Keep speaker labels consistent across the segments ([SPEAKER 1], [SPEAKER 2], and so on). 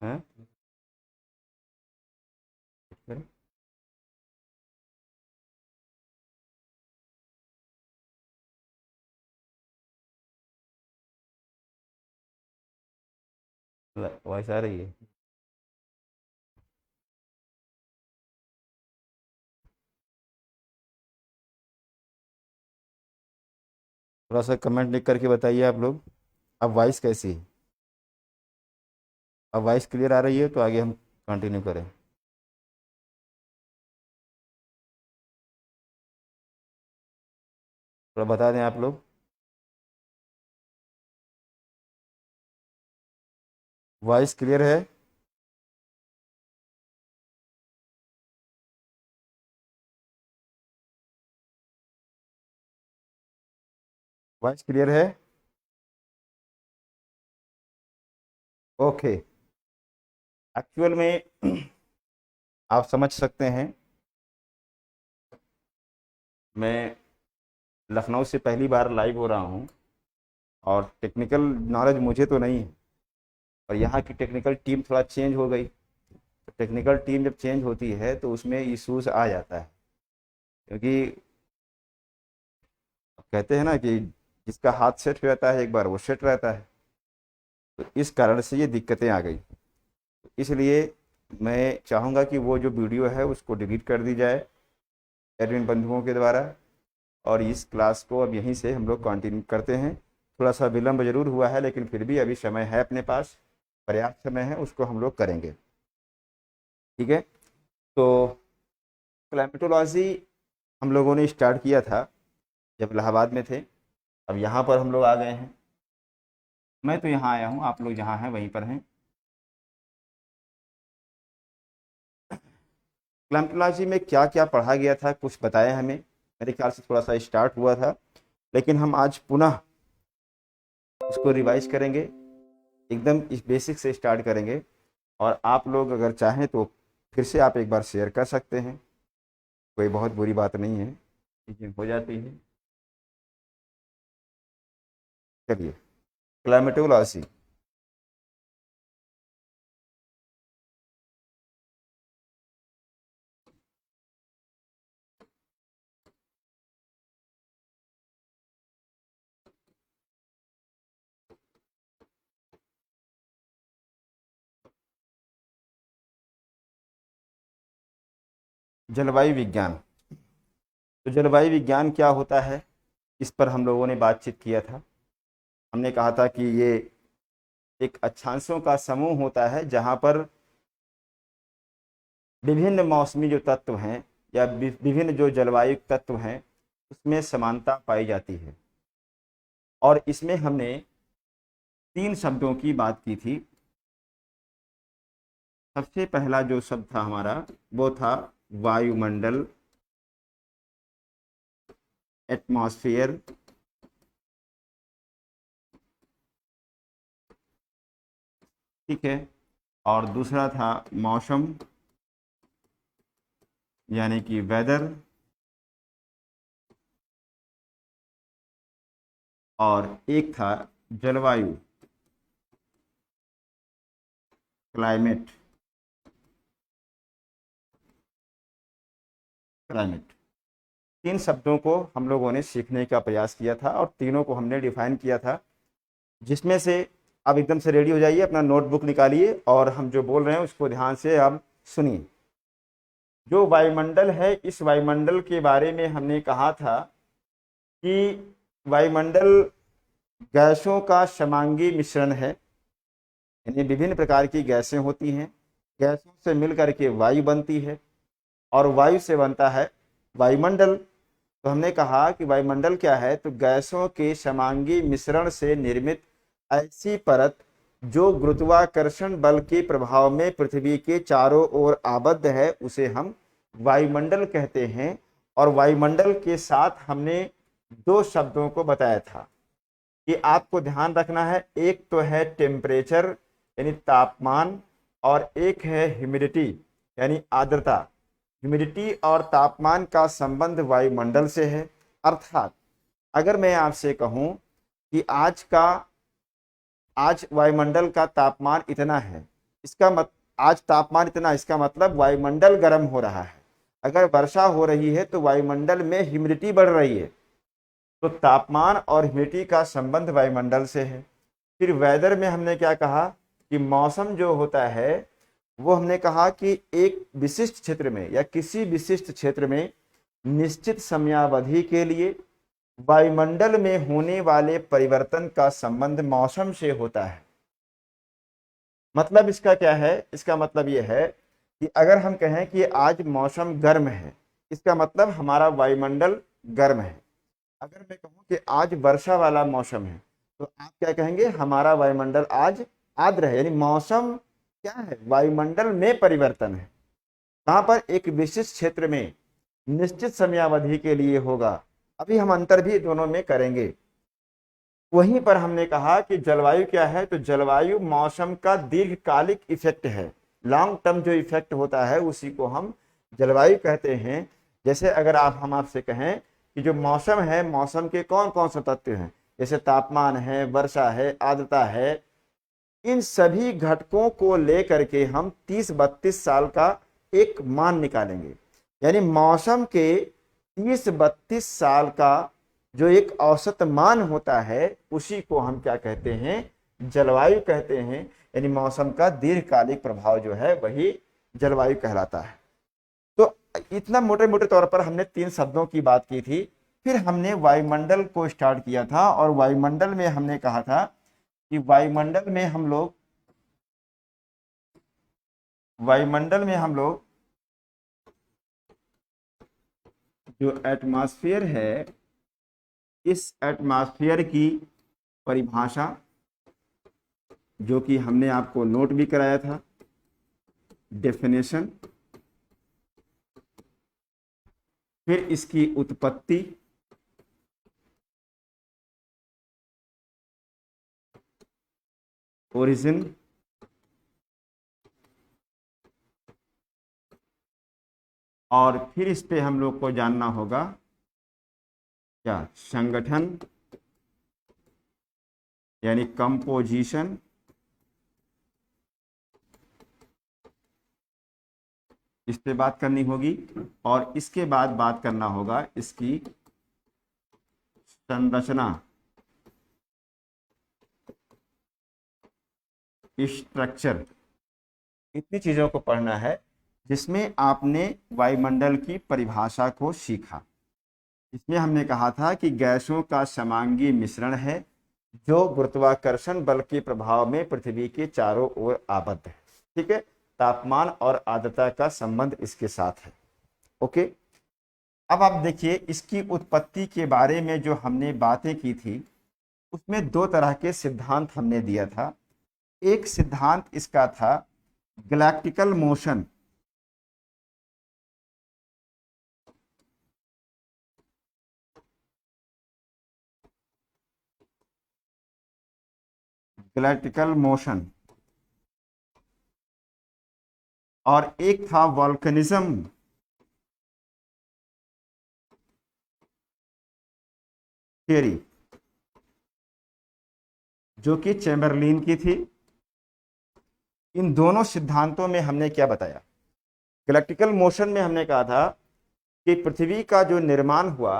[SPEAKER 1] हैं? फिर वॉइस आ रही है? थोड़ा सा कमेंट लिख करके बताइए आप लोग। अब वॉइस कैसी है? अब वॉइस क्लियर आ रही है तो आगे हम कंटिन्यू करें। थोड़ा बता दें आप लोग। वॉइस क्लियर है? वॉइस क्लियर है? ओके। एक्चुअल में आप समझ सकते हैं, मैं लखनऊ से पहली बार लाइव हो रहा हूँ और टेक्निकल नॉलेज मुझे तो नहीं है। और यहाँ की टेक्निकल टीम थोड़ा चेंज हो गई। तो टेक्निकल टीम जब चेंज होती है तो उसमें इश्यूज आ जाता है, क्योंकि कहते हैं ना कि जिसका हाथ सेट हो जाता है एक बार वो सेट रहता है। तो इस कारण से ये दिक्कतें आ गई। तो इसलिए मैं चाहूँगा कि वो जो वीडियो है उसको डिलीट कर दी जाए एडमिन बंधुओं के द्वारा, और इस क्लास को अब यहीं से हम लोग कंटिन्यू करते हैं। थोड़ा सा विलम्ब जरूर हुआ है, लेकिन फिर भी अभी समय है अपने पास, पर्याप्त समय है, उसको हम लोग करेंगे। ठीक है। तो क्लाइमेटोलॉजी हम लोगों ने स्टार्ट किया था जब इलाहाबाद में थे। अब यहाँ पर हम लोग आ गए हैं। मैं तो यहाँ आया हूँ, आप लोग जहाँ हैं वहीं पर हैं। क्लाइमेटोलॉजी में क्या क्या पढ़ा गया था कुछ बताया हमें, मेरे ख्याल से थोड़ा सा स्टार्ट हुआ था, लेकिन हम आज पुनः उसको रिवाइज करेंगे, एकदम इस बेसिक से स्टार्ट करेंगे। और आप लोग अगर चाहें तो फिर से आप एक बार शेयर कर सकते हैं, कोई बहुत बुरी बात नहीं है, चीज़ें हो जाती हैं। चलिए, क्लाइमेटोलॉजी। जलवायु विज्ञान। तो जलवायु विज्ञान क्या होता है, इस पर हम लोगों ने बातचीत किया था। हमने कहा था कि ये एक अक्षांशों का समूह होता है जहाँ पर विभिन्न मौसमी जो तत्व हैं या विभिन्न जो जलवायु तत्व हैं उसमें समानता पाई जाती है। और इसमें हमने 3 शब्दों की बात की थी। सबसे पहला जो शब्द था हमारा वो था वायुमंडल, एटमॉस्फेयर। ठीक है। और दूसरा था मौसम, यानी कि वेदर। और एक था जलवायु, क्लाइमेट। क्लाइमेट। 3 शब्दों को हम लोगों ने सीखने का प्रयास किया था और तीनों को हमने डिफाइन किया था, जिसमें से आप एकदम से रेडी हो जाइए, अपना नोटबुक निकालिए और हम जो बोल रहे हैं उसको ध्यान से आप सुनिए। जो वायुमंडल है, इस वायुमंडल के बारे में हमने कहा था कि वायुमंडल गैसों का समांगी मिश्रण है, यानी विभिन्न प्रकार की गैसें होती हैं, गैसों से मिलकर के वायु बनती है और वायु से बनता है वायुमंडल। तो हमने कहा कि वायुमंडल क्या है, तो गैसों के समांगी मिश्रण से निर्मित ऐसी परत जो गुरुत्वाकर्षण बल के प्रभाव में पृथ्वी के चारों ओर आबद्ध है, उसे हम वायुमंडल कहते हैं। और वायुमंडल के साथ हमने 2 शब्दों को बताया था कि आपको ध्यान रखना है, एक तो है टेम्परेचर यानी तापमान, और एक है ह्यूमिडिटी यानी आर्द्रता। ह्यूमिडिटी और तापमान का संबंध वायुमंडल से है। अर्थात अगर मैं आपसे कहूं कि आज वायुमंडल का तापमान इतना है, इसका मत आज तापमान इतना, इसका मतलब वायुमंडल गर्म हो रहा है। अगर वर्षा हो रही है तो वायुमंडल में ह्यूमिडिटी बढ़ रही है, तो तापमान और ह्यूमिडिटी का संबंध वायुमंडल से है। फिर वेदर में हमने क्या कहा कि मौसम जो होता है वो हमने कहा कि एक विशिष्ट क्षेत्र में या किसी विशिष्ट क्षेत्र में निश्चित समयावधि के लिए वायुमंडल में होने वाले परिवर्तन का संबंध मौसम से होता है। मतलब इसका क्या है, इसका मतलब यह है कि अगर हम कहें कि आज मौसम गर्म है, इसका मतलब हमारा वायुमंडल गर्म है। अगर मैं कहूं कि आज वर्षा वाला मौसम है, तो आप क्या कहेंगे, हमारा वायुमंडल आज आर्द्र है। यानी मौसम क्या है, वायुमंडल में परिवर्तन है। कहां पर, एक विशिष्ट क्षेत्र में निश्चित समयावधि के लिए होगा। अभी हम अंतर भी दोनों में करेंगे। वहीं पर हमने कहा कि जलवायु क्या है, तो जलवायु मौसम का दीर्घकालिक इफेक्ट है। लॉन्ग टर्म जो इफेक्ट होता है उसी को हम जलवायु कहते हैं। जैसे अगर हम आपसे कहें कि जो मौसम है, मौसम के कौन कौन से तत्व हैं, जैसे तापमान है, वर्षा है, आर्द्रता है, इन सभी घटकों को लेकर के हम 30-32 साल का एक मान निकालेंगे। यानी मौसम के 30-32 साल का जो एक औसत मान होता है उसी को हम क्या कहते हैं, जलवायु कहते हैं। यानी मौसम का दीर्घकालिक प्रभाव जो है वही जलवायु कहलाता है। तो इतना मोटे मोटे तौर पर हमने 3 शब्दों की बात की थी। फिर हमने वायुमंडल को स्टार्ट किया था और वायुमंडल में हमने कहा था कि वायुमंडल में हम लोग जो एटमॉस्फेयर है, इस एटमॉस्फेयर की परिभाषा जो कि हमने आपको नोट भी कराया था, डेफिनेशन, फिर इसकी उत्पत्ति, ओरिजिन, और फिर इस पे हम लोग को जानना होगा क्या, संगठन यानी कंपोजिशन, इस पे बात करनी होगी। और इसके बाद बात करना होगा इसकी संरचना, स्ट्रक्चर। इतनी चीजों को पढ़ना है जिसमें आपने वायुमंडल की परिभाषा को सीखा। इसमें हमने कहा था कि गैसों का समांगी मिश्रण है जो गुरुत्वाकर्षण बल के प्रभाव में पृथ्वी के चारों ओर आबद्ध है। ठीक है, तापमान और आर्द्रता का संबंध इसके साथ है। ओके, अब आप देखिए इसकी उत्पत्ति के बारे में जो हमने बातें की थी उसमें 2 तरह के सिद्धांत हमने दिया था। एक सिद्धांत इसका था गैलेक्टिकल मोशन, गैलेक्टिकल मोशन, और एक था वॉल्केनिज्म थियरी जो कि चैम्बरलिन की थी। इन दोनों सिद्धांतों में हमने क्या बताया, गैलेक्टिकल मोशन में हमने कहा था कि पृथ्वी का जो निर्माण हुआ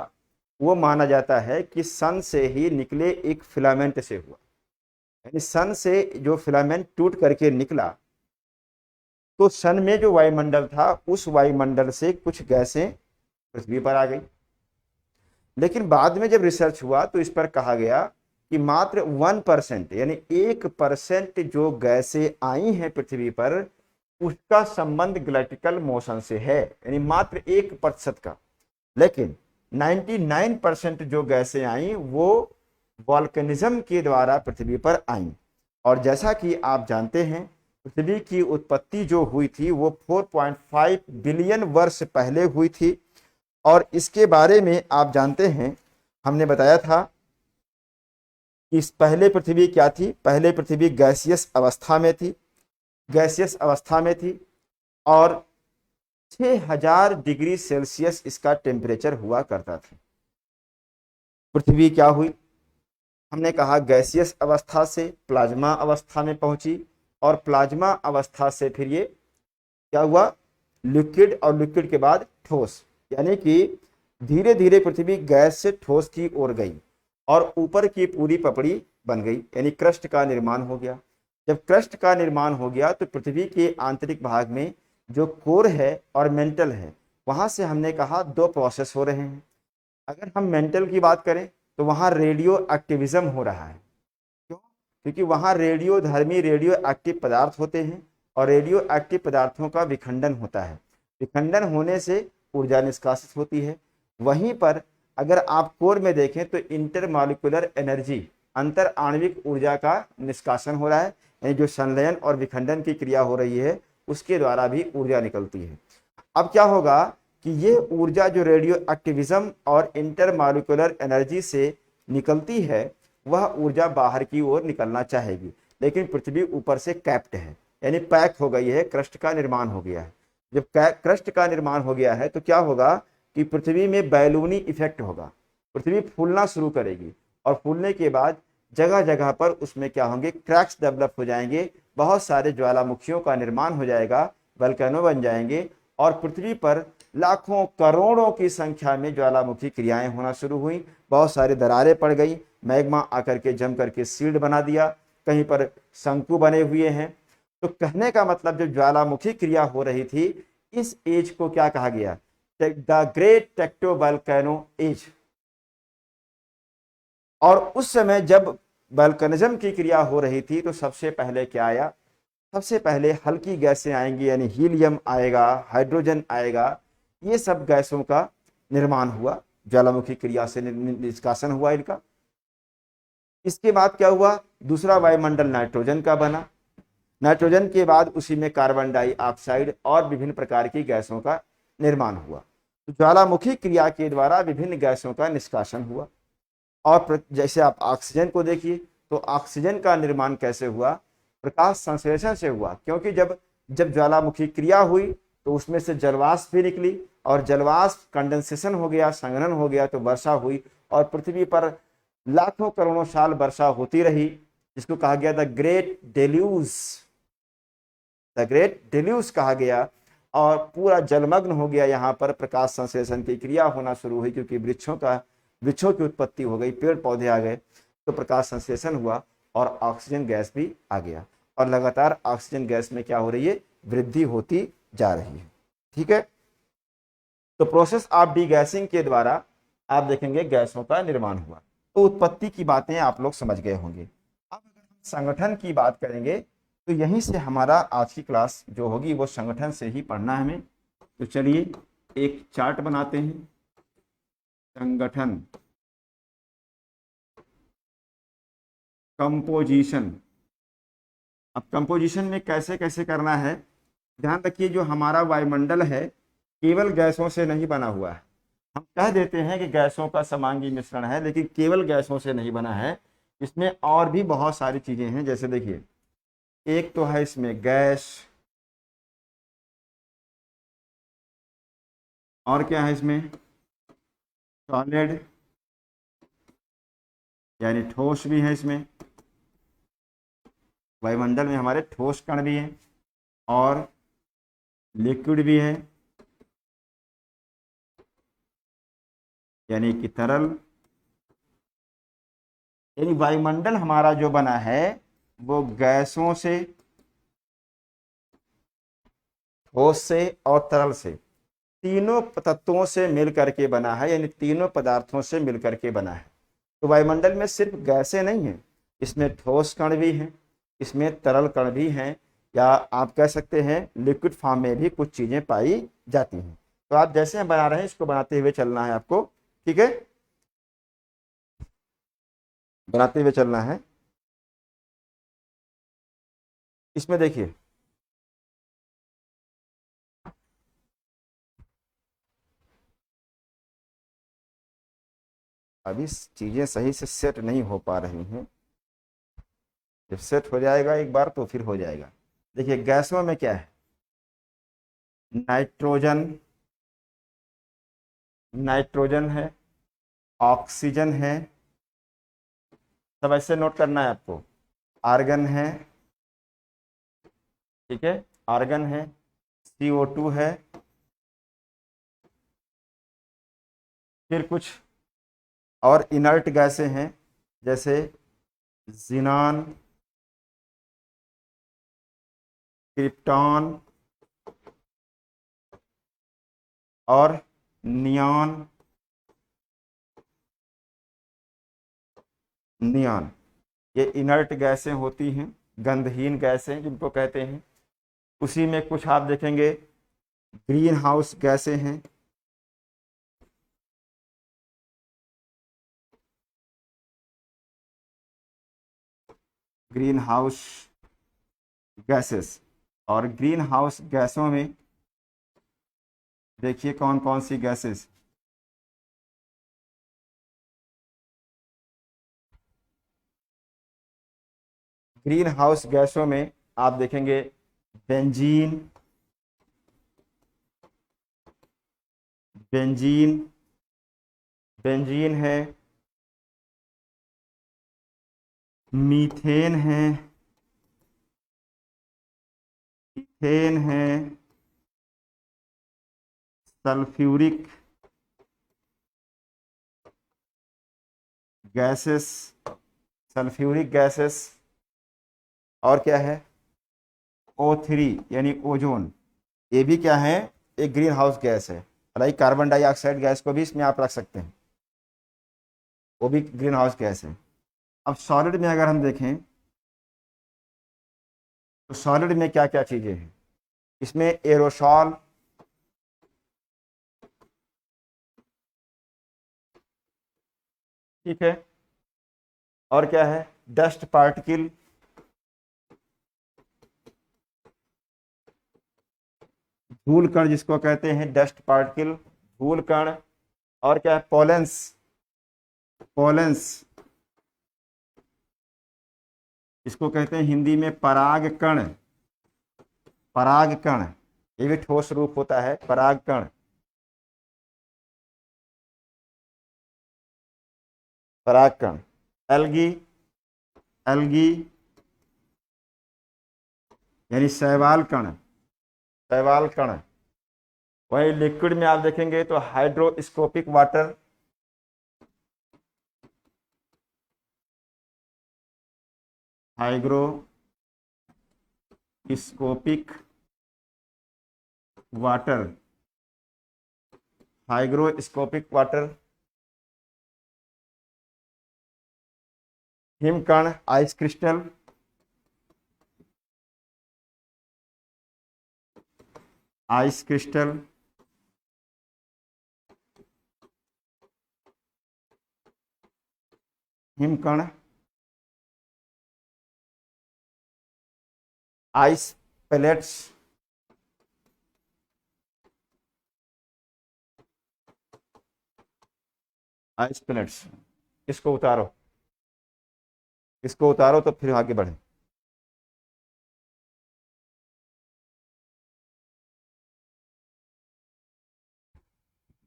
[SPEAKER 1] वो माना जाता है कि सन से ही निकले एक फिलामेंट से हुआ। यानी सन से जो फिलामेंट टूट करके निकला तो सन में जो वायुमंडल था उस वायुमंडल से कुछ गैसें पृथ्वी पर आ गई। लेकिन बाद में जब रिसर्च हुआ तो इस पर कहा गया कि मात्र 1% यानी 1% जो गैसें आई हैं पृथ्वी पर उसका संबंध गैलेक्टिकल मोशन से है, यानी मात्र 1% का। लेकिन 99% जो गैसें आई वो वॉल्केनिज्म के द्वारा पृथ्वी पर आई। और जैसा कि आप जानते हैं पृथ्वी की उत्पत्ति जो हुई थी वो 4.5 बिलियन वर्ष पहले हुई थी। और इसके बारे में आप जानते हैं हमने बताया था कि इस पहले पृथ्वी क्या थी, पहले पृथ्वी गैसियस अवस्था में थी, गैसियस अवस्था में थी और 6000 डिग्री सेल्सियस इसका टेम्परेचर हुआ करता था। पृथ्वी क्या हुई, हमने कहा गैसियस अवस्था से प्लाज्मा अवस्था में पहुंची और प्लाज्मा अवस्था से फिर ये क्या हुआ, लिक्विड, और लिक्विड के बाद ठोस। यानी कि धीरे धीरे पृथ्वी गैस से ठोस की ओर गई और ऊपर की पूरी पपड़ी बन गई, यानी क्रस्ट का निर्माण हो गया। जब क्रस्ट का निर्माण हो गया तो पृथ्वी के आंतरिक भाग में जो कोर है और मेंटल है, वहां से हमने कहा दो प्रोसेस हो रहे हैं। अगर हम मेंटल की बात करें तो वहां रेडियो एक्टिविज्म हो रहा है। क्यों? क्योंकि वहां रेडियो धर्मी रेडियो एक्टिव पदार्थ होते हैं और रेडियो एक्टिव पदार्थों का विखंडन होता है। विखंडन होने से ऊर्जा निष्कासित होती है। वहीं पर अगर आप कोर में देखें तो इंटरमॉलिक्यूलर एनर्जी, अंतर आणविक ऊर्जा का निष्कासन हो रहा है, यानी जो संलयन और विखंडन की क्रिया हो रही है उसके द्वारा भी ऊर्जा निकलती है। अब क्या होगा कि ये ऊर्जा जो रेडियो एक्टिविज्म और इंटरमॉलिक्यूलर एनर्जी से निकलती है, वह ऊर्जा बाहर की ओर निकलना चाहेगी, लेकिन पृथ्वी ऊपर से कैप्ड है, यानी पैक हो गई है, क्रस्ट का निर्माण हो गया है। जब क्रस्ट का निर्माण हो गया है तो क्या होगा कि पृथ्वी में बैलूनी इफेक्ट होगा, पृथ्वी फूलना शुरू करेगी और फूलने के बाद जगह जगह पर उसमें क्या होंगे, क्रैक्स डेवलप हो जाएंगे, बहुत सारे ज्वालामुखियों का निर्माण हो जाएगा, वल्केनो बन जाएंगे और पृथ्वी पर लाखों करोड़ों की संख्या में ज्वालामुखी क्रियाएं होना शुरू हुई। बहुत सारी दरारें पड़ गई, मैग्मा आकर के जम करके सील्ड बना दिया, कहीं पर शंकु बने हुए हैं। तो कहने का मतलब जो ज्वालामुखी क्रिया हो रही थी, इस एज को क्या कहा गया, द ग्रेट टेक्टोवल्केनो एज। और उस समय जब वल्कनिज्म की क्रिया हो रही थी तो सबसे पहले क्या आया, सबसे पहले हल्की गैसें आएंगी, यानी हीलियम आएगा, हाइड्रोजन आएगा, ये सब गैसों का निर्माण हुआ, ज्वालामुखी क्रिया से निष्कासन हुआ इनका। इसके बाद क्या हुआ, दूसरा वायुमंडल नाइट्रोजन का बना, नाइट्रोजन के बाद उसी में कार्बन डाइऑक्साइड और विभिन्न प्रकार की गैसों का निर्माण हुआ। तो ज्वालामुखी क्रिया के द्वारा विभिन्न गैसों का निष्कासन हुआ। और जैसे आप ऑक्सीजन को देखिए तो ऑक्सीजन का निर्माण कैसे हुआ, प्रकाश संश्लेषण से हुआ, क्योंकि जब जब ज्वालामुखी क्रिया हुई तो उसमें से जलवाष्प भी निकली और जलवाष्प कंडेंसेशन हो गया, संघनन हो गया, तो वर्षा हुई और पृथ्वी पर लाखों करोड़ों साल वर्षा होती रही, जिसको कहा गया the great deluge, the great deluge कहा गया। और पूरा जलमग्न हो गया, यहाँ पर प्रकाश संश्लेषण की क्रिया होना शुरू हुई, क्योंकि वृक्षों की उत्पत्ति हो गई, पेड़ पौधे आ गए, तो प्रकाश संश्लेषण हुआ और ऑक्सीजन गैस भी आ गया और लगातार ऑक्सीजन गैस में क्या हो रही है, वृद्धि होती जा रही है। ठीक है, तो प्रोसेस ऑफ डीगैसिंग के द्वारा आप देखेंगे गैसों का निर्माण हुआ। तो उत्पत्ति की बातें आप लोग समझ गए होंगे। अब अगर हम संगठन की बात करेंगे तो यहीं से हमारा आज की क्लास जो होगी वो संगठन से ही पढ़ना है हमें। तो चलिए एक चार्ट बनाते हैं, संगठन, कंपोजिशन। अब कंपोजिशन में कैसे कैसे करना है, ध्यान रखिए, जो हमारा वायुमंडल है केवल गैसों से नहीं बना हुआ है। हम कह देते हैं कि गैसों का समांगी मिश्रण है, लेकिन केवल गैसों से नहीं बना है, इसमें और भी बहुत सारी चीजें हैं। जैसे देखिए, एक तो है इसमें गैस, और क्या है इसमें, सॉलिड यानी ठोस भी है, इसमें वायुमंडल में हमारे ठोस कण भी हैं और लिक्विड भी है, यानी कि तरल। यानी वायुमंडल हमारा जो बना है वो गैसों से, ठोस से और तरल से, तीनों तत्वों से मिल करके बना है, यानी तीनों पदार्थों से मिल करके बना है। तो वायुमंडल में सिर्फ गैसें नहीं हैं, इसमें ठोस कण भी हैं, इसमें तरल कण भी हैं, या आप कह सकते हैं लिक्विड फॉर्म में भी कुछ चीजें पाई जाती हैं। तो आप जैसे बना रहे हैं इसको बनाते हुए चलना है आपको, ठीक है, बनाते हुए चलना है। इसमें देखिए, अभी चीजें सही से सेट नहीं हो पा रही हैं, जब सेट हो जाएगा एक बार तो फिर हो जाएगा। देखिए गैसों में क्या है, नाइट्रोजन, नाइट्रोजन है, ऑक्सीजन है, सब ऐसे नोट करना है आपको, आर्गन है, ठीक है, आर्गन है, CO2 है, फिर कुछ और इनर्ट गैसें हैं जैसे जिनान, क्रिप्टॉन और नियॉन। नियॉन ये इनर्ट गैसें होती हैं, गंधहीन गैसें जिनको कहते हैं। उसी में कुछ आप देखेंगे ग्रीन हाउस गैसें हैं, ग्रीन हाउस गैसेस। और ग्रीन हाउस गैसों में देखिए कौन कौन सी गैसेस। ग्रीन हाउस गैसों में आप देखेंगे बेंजीन, बेंजीन बेंजीन है, मीथेन है, इथेन है, सल्फ्यूरिक गैसेस, सल्फ्यूरिक गैसेस। और क्या है, O3 यानी ओजोन। ये भी क्या है, एक ग्रीन हाउस गैस है। लाइक कार्बन डाइऑक्साइड गैस को भी इसमें आप रख सकते हैं, वो भी ग्रीन हाउस गैस है। अब सॉलिड में अगर हम देखें तो सॉलिड में क्या क्या चीज़ें हैं, इसमें एरोसॉल, ठीक है, और क्या है, डस्ट पार्टिकल, धूल कण जिसको कहते हैं डस्ट पार्टिकल, धूल कण। और क्या है, पोलेंस, पोलेंस इसको कहते हैं हिंदी में पराग कण, पराग कण। ये भी ठोस रूप होता है, पराग कण, पराग कण। एल्गी, एल्गी यानी शैवाल कण, शैवाल कण। वही लिक्विड में आप देखेंगे तो hydroscopic water, hygroscopic water, hygroscopic water. हिमकण, आइस क्रिस्टल, आइस क्रिस्टल। हिमकण, आइस प्लेट्स, आइस प्लेट्स। इसको उतारो, इसको उतारो तो फिर आगे बढ़े।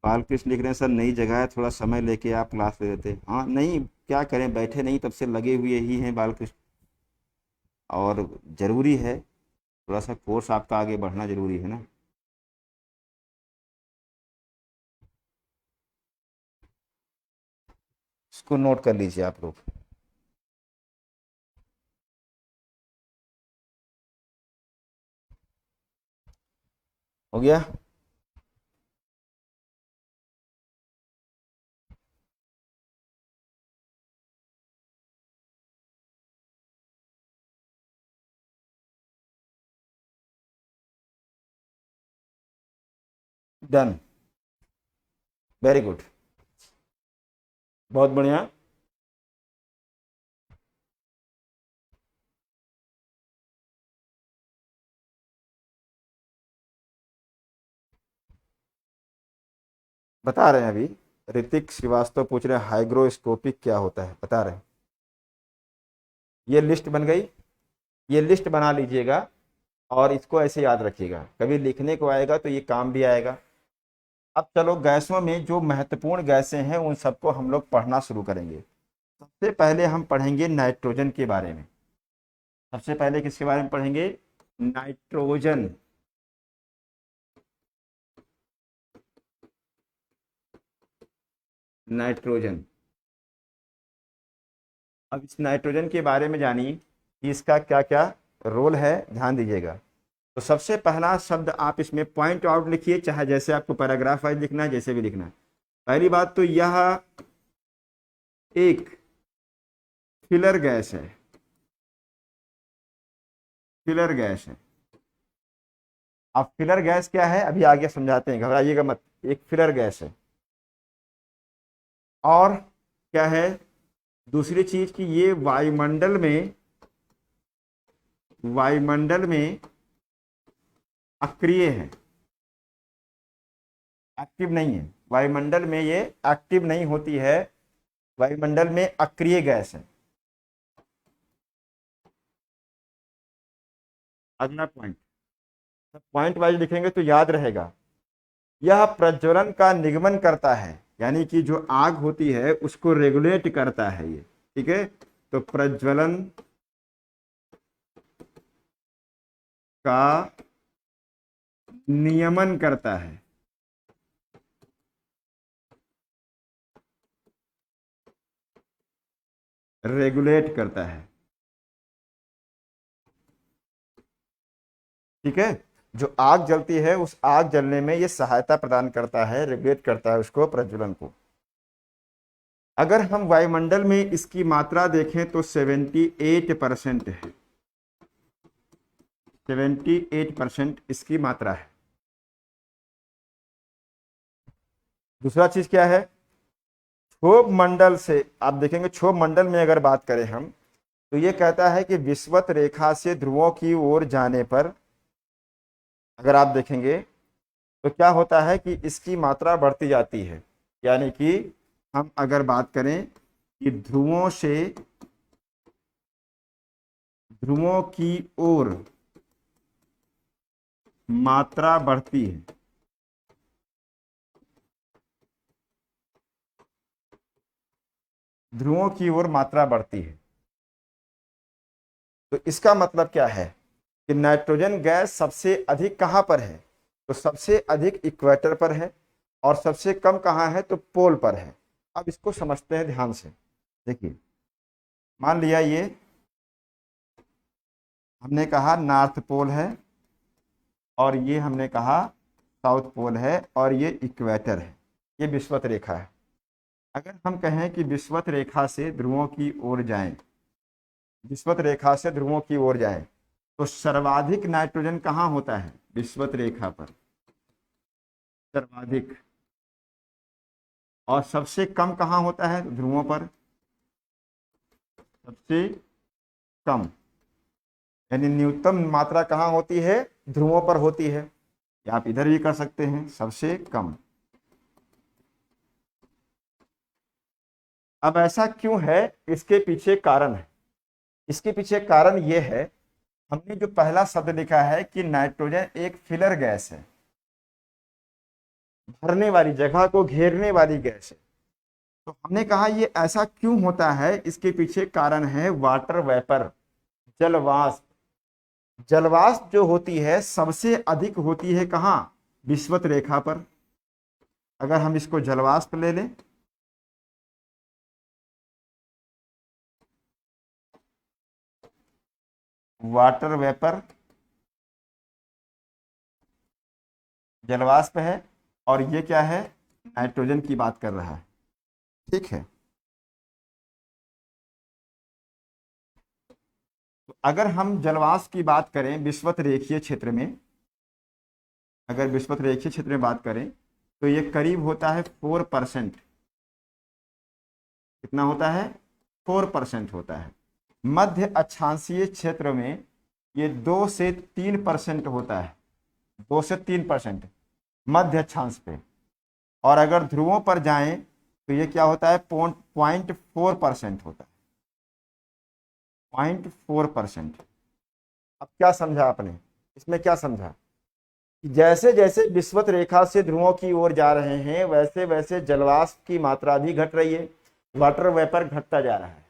[SPEAKER 1] बालकृष्ण लिख रहे हैं सर नई जगह है, थोड़ा समय लेके आप क्लास ले लेते। हाँ नहीं, क्या करें, बैठे नहीं तब से लगे हुए ही हैं बालकृष्ण, और ज़रूरी है थोड़ा सा कोर्स आपका आगे बढ़ना ज़रूरी है ना। इसको नोट कर लीजिए आप लोग। हो गया। डन, वेरी गुड, बहुत बढ़िया। बता रहे हैं अभी, ऋतिक श्रीवास्तव पूछ रहे हैं हाइग्रोस्कोपिक क्या होता है, बता रहे हैं। ये लिस्ट बन गई, ये लिस्ट बना लीजिएगा और इसको ऐसे याद रखिएगा, कभी लिखने को आएगा तो ये काम भी आएगा। अब चलो गैसों में जो महत्वपूर्ण गैसें हैं उन सबको हम लोग पढ़ना शुरू करेंगे। सबसे पहले हम पढ़ेंगे नाइट्रोजन के बारे में। सबसे पहले किसके बारे में पढ़ेंगे, नाइट्रोजन नाइट्रोजन अब इस नाइट्रोजन के बारे में जानिए कि इसका क्या क्या रोल है, ध्यान दीजिएगा। तो सबसे पहला शब्द आप इसमें पॉइंट आउट लिखिए, चाहे जैसे आपको पैराग्राफ वाइज लिखना है, जैसे भी लिखना है। पहली बात तो यह एक फिलर गैस है, फिलर गैस है। अब फिलर गैस क्या है अभी आगे समझाते हैं, घबराइएगा मत। एक फिलर गैस है। और क्या है दूसरी चीज कि ये वायुमंडल में अक्रिय है, एक्टिव नहीं है। वायुमंडल में ये एक्टिव नहीं होती है, वायुमंडल में अक्रिय गैस है। अगला पॉइंट वाइज लिखेंगे तो याद रहेगा। यह प्रज्वलन का निगमन करता है, यानी कि जो आग होती है उसको रेगुलेट करता है ये, ठीक है। तो प्रज्वलन का नियमन करता है, रेगुलेट करता है, ठीक है। जो आग जलती है उस आग जलने में ये सहायता प्रदान करता है, रेगुलेट करता है उसको, प्रज्वलन को। अगर हम वायुमंडल में इसकी मात्रा देखें तो 78% है, 78% इसकी मात्रा है। दूसरा चीज क्या है, क्षोभ मंडल से आप देखेंगे, क्षोभ मंडल में अगर बात करें हम तो ये कहता है कि विषुवत रेखा से ध्रुवों की ओर जाने पर अगर आप देखेंगे तो क्या होता है कि इसकी मात्रा बढ़ती जाती है। यानी कि हम अगर बात करें कि ध्रुवों की ओर मात्रा बढ़ती है, ध्रुवों की ओर मात्रा बढ़ती है। तो इसका मतलब क्या है कि नाइट्रोजन गैस सबसे अधिक कहां पर है, तो सबसे अधिक इक्वेटर पर है, और सबसे कम कहां है तो पोल पर है। अब इसको समझते हैं ध्यान से। देखिए, मान लिया ये हमने कहा नॉर्थ पोल है, और ये हमने कहा साउथ पोल है, और ये इक्वेटर है, ये विषुवत रेखा है। अगर हम कहें कि विषुवत रेखा से ध्रुवों की ओर जाएं, विषुवत रेखा से ध्रुवों की ओर जाएं, तो सर्वाधिक नाइट्रोजन कहाँ होता है, विषुवत रेखा पर सर्वाधिक, और सबसे कम कहाँ होता है ध्रुवों पर, सबसे कम। यानी न्यूनतम मात्रा कहाँ होती है, ध्रुवों पर होती है। या आप इधर भी कर सकते हैं, सबसे कम। अब ऐसा क्यों है, इसके पीछे कारण है। इसके पीछे कारण यह है, हमने जो पहला शब्द लिखा है कि नाइट्रोजन एक फिलर गैस है, भरने वाली, जगह को घेरने वाली गैस है। तो हमने कहा ये ऐसा क्यों होता है, इसके पीछे कारण है वाटर वेपर, जलवाष्प। जलवाष्प जो होती है सबसे अधिक होती है कहाँ, विषुवत रेखा पर। अगर हम इसको जलवाष्प ले लें, वाटर वेपर जलवाष्प है, और ये क्या है, नाइट्रोजन की बात कर रहा है, ठीक है। तो अगर हम जलवाष्प की बात करें विषुवत रेखीय क्षेत्र में, अगर विषुवत रेखीय क्षेत्र में बात करें तो ये करीब होता है 4%। कितना होता है, 4% होता है। मध्य अक्षांशीय क्षेत्र में ये 2 से 3% होता है, 2 से 3% मध्य अक्षांश पे। और अगर ध्रुवों पर जाएं तो ये क्या होता है, 0.4% होता है, 0.4%। अब क्या समझा आपने, इसमें क्या समझा कि जैसे जैसे विषुवत रेखा से ध्रुवों की ओर जा रहे हैं वैसे वैसे जलवाष्प की मात्रा भी घट रही है, वाटर वेपर घटता जा रहा है।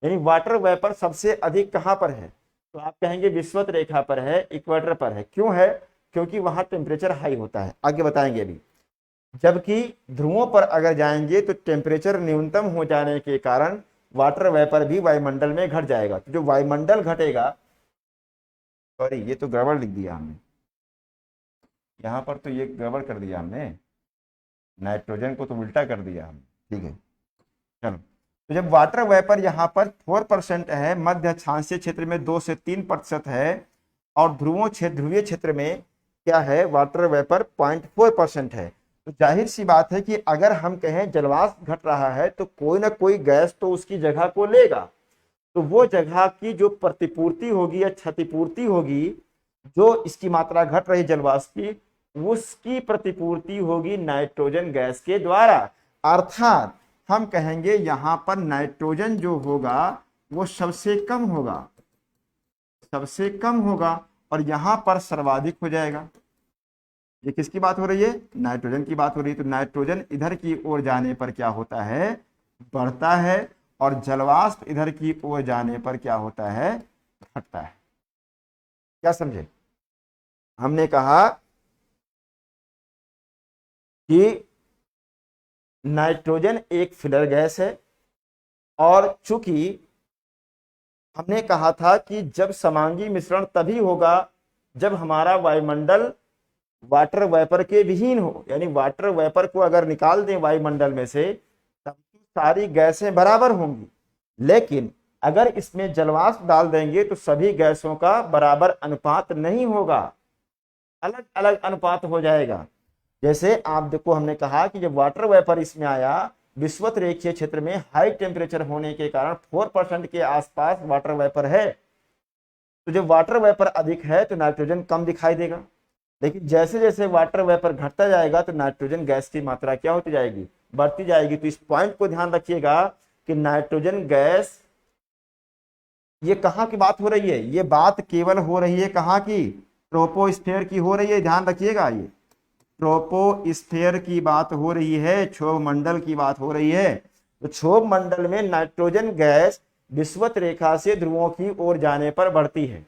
[SPEAKER 1] यानी वाटर वेपर सबसे अधिक कहां पर है, तो आप कहेंगे विषुवत रेखा पर है, इक्वेटर पर है। क्यों है? क्योंकि वहां टेम्परेचर हाई होता है, आगे बताएंगे अभी। जबकि ध्रुवों पर अगर जाएंगे तो टेम्परेचर न्यूनतम हो जाने के कारण वाटर वेपर भी वायुमंडल में घट जाएगा। तो जो वायुमंडल घटेगा, सॉरी ये तो गड़बड़ लिख दिया हमने, यहाँ पर तो ये गड़बड़ कर दिया हमने, नाइट्रोजन को तो उल्टा कर दिया हमने। ठीक है, चलो। तो जब वाटर वेपर यहाँ पर 4% है, मध्य अक्षांशीय क्षेत्र में 2 से 3% है, और ध्रुवीय क्षेत्र में क्या है, वाटर वेपर 0.4% है। तो जाहिर सी बात है कि अगर हम कहें जलवाष्प घट रहा है तो कोई ना कोई गैस तो उसकी जगह को लेगा। तो वो जगह की जो प्रतिपूर्ति होगी या क्षतिपूर्ति होगी, जो इसकी मात्रा घट रही जलवाष्प की, उसकी प्रतिपूर्ति होगी नाइट्रोजन गैस के द्वारा। अर्थात हम कहेंगे यहां पर नाइट्रोजन जो होगा वो सबसे कम होगा, सबसे कम होगा, और यहां पर सर्वाधिक हो जाएगा। ये किसकी बात हो रही है? नाइट्रोजन की बात हो रही है। तो नाइट्रोजन इधर की ओर जाने पर क्या होता है, बढ़ता है, और जलवाष्प इधर की ओर जाने पर क्या होता है, घटता है। क्या समझे? हमने कहा कि नाइट्रोजन एक फिलर गैस है, और चूंकि हमने कहा था कि जब समांगी मिश्रण तभी होगा जब हमारा वायुमंडल वाटर वेपर के विहीन हो, यानी वाटर वेपर को अगर निकाल दें वायुमंडल में से तब तो सारी गैसें बराबर होंगी। लेकिन अगर इसमें जलवाष्प डाल देंगे तो सभी गैसों का बराबर अनुपात नहीं होगा, अलग अलग अनुपात हो जाएगा। जैसे आप देखो, हमने कहा कि जब वाटर वेपर इसमें आया, विषुवत रेखीय क्षेत्र में हाई टेम्परेचर होने के कारण 4% के आसपास वाटर वेपर है। तो जब वाटर वेपर अधिक है तो नाइट्रोजन कम दिखाई देगा। लेकिन जैसे जैसे वाटर वेपर घटता जाएगा तो नाइट्रोजन गैस की मात्रा क्या होती जाएगी, बढ़ती जाएगी। तो इस पॉइंट को ध्यान रखिएगा कि नाइट्रोजन गैस, ये कहाँ की बात हो रही है, ये बात केवल हो रही है कहाँ की, ट्रोपोस्फीयर की हो रही है। ध्यान रखिएगा, ये ट्रोपोस्फीयर की बात हो रही है, क्षोभ मंडल की बात हो रही है। तो क्षोभ मंडल में नाइट्रोजन गैस विषुवत रेखा से ध्रुवों की ओर जाने पर बढ़ती है।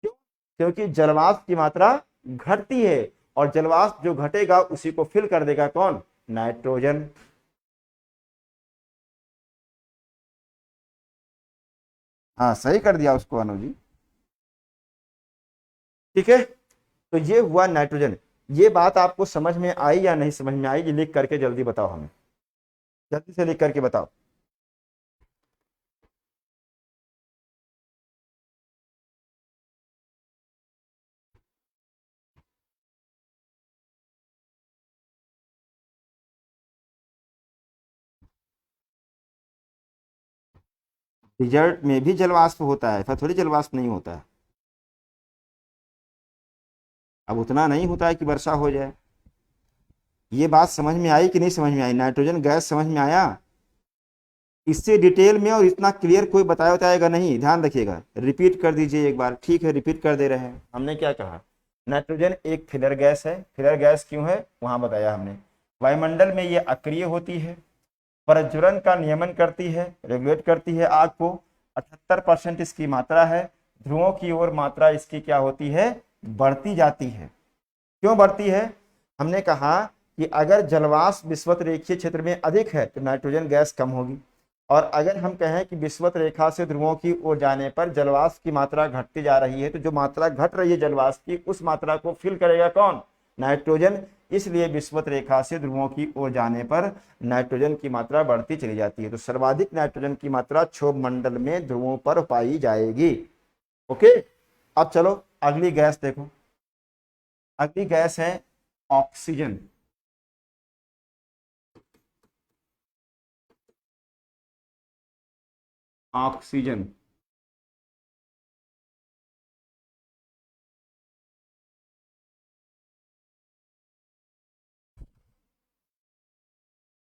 [SPEAKER 1] क्यों? क्योंकि जलवाष्प की मात्रा घटती है, और जलवाष्प जो घटेगा उसी को फिल कर देगा कौन, नाइट्रोजन। हाँ सही कर दिया उसको अनु जी। ठीक है, तो ये हुआ नाइट्रोजन। ये बात आपको समझ में आई या नहीं समझ में आई, ये लिख करके जल्दी बताओ हमें, जल्दी से लिख करके बताओ। डिजर्ट में भी जलवाष्प होता है, ऐसा थोड़ी जलवाष्प नहीं होता है। अब उतना नहीं होता है कि वर्षा हो जाए। ये बात समझ में आई कि नहीं समझ में आई? नाइट्रोजन गैस समझ में आया? इससे डिटेल में और इतना क्लियर कोई बताएगा नहीं, ध्यान रखिएगा। रिपीट कर दीजिए एक बार। ठीक है, रिपीट कर दे रहे हैं। हमने क्या कहा, नाइट्रोजन एक फिलर गैस है। फिलर गैस क्यों है वहां बताया हमने। वायुमंडल में ये अक्रिय होती है, प्रज्वलन का नियमन करती है, रेगुलेट करती है आग को। 78% इसकी मात्रा है। ध्रुवों की ओर मात्रा इसकी क्या होती है, बढ़ती जाती है। क्यों बढ़ती है? हमने कहा कि अगर जलवाष्प विषुवत रेखीय क्षेत्र में अधिक है तो नाइट्रोजन गैस कम होगी, और अगर हम कहें कि विषुवत रेखा से ध्रुवों की ओर जाने पर जलवाष्प की मात्रा घटती जा रही है, तो जो मात्रा घट रही है जलवाष्प की, उस मात्रा को फिल करेगा कौन, नाइट्रोजन। इसलिए विषुवत रेखा से ध्रुवों की ओर जाने पर नाइट्रोजन की मात्रा बढ़ती चली जाती है। तो सर्वाधिक नाइट्रोजन की मात्रा क्षोभ मंडल में ध्रुवों पर पाई जाएगी। ओके, अब चलो अगली गैस देखो। अगली गैस है ऑक्सीजन। Oxygen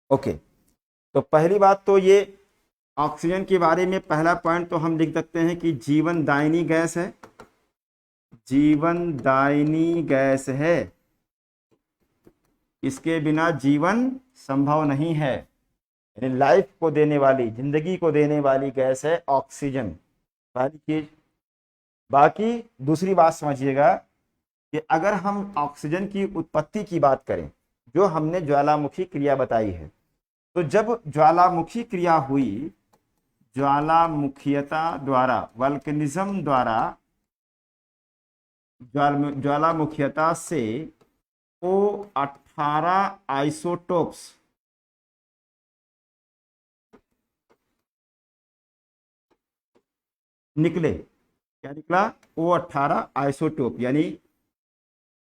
[SPEAKER 1] okay. तो पहली बात तो ये ऑक्सीजन के बारे में पहला पॉइंट तो हम लिख सकते हैं कि जीवन दायिनी गैस है। जीवन दायिनी गैस है, इसके बिना जीवन संभव नहीं है। यानी लाइफ को देने वाली, जिंदगी को देने वाली गैस है ऑक्सीजन। पहली चीज। बाकी दूसरी बात समझिएगा कि अगर हम ऑक्सीजन की उत्पत्ति की बात करें, जो हमने ज्वालामुखी क्रिया बताई है, तो जब ज्वालामुखी क्रिया हुई, ज्वालामुखीयता द्वारा, वल्कनिज्म द्वारा ज्वालामुखीयता से O18 आइसोटोप्स निकले। क्या निकला? O18 आइसोटोप, यानी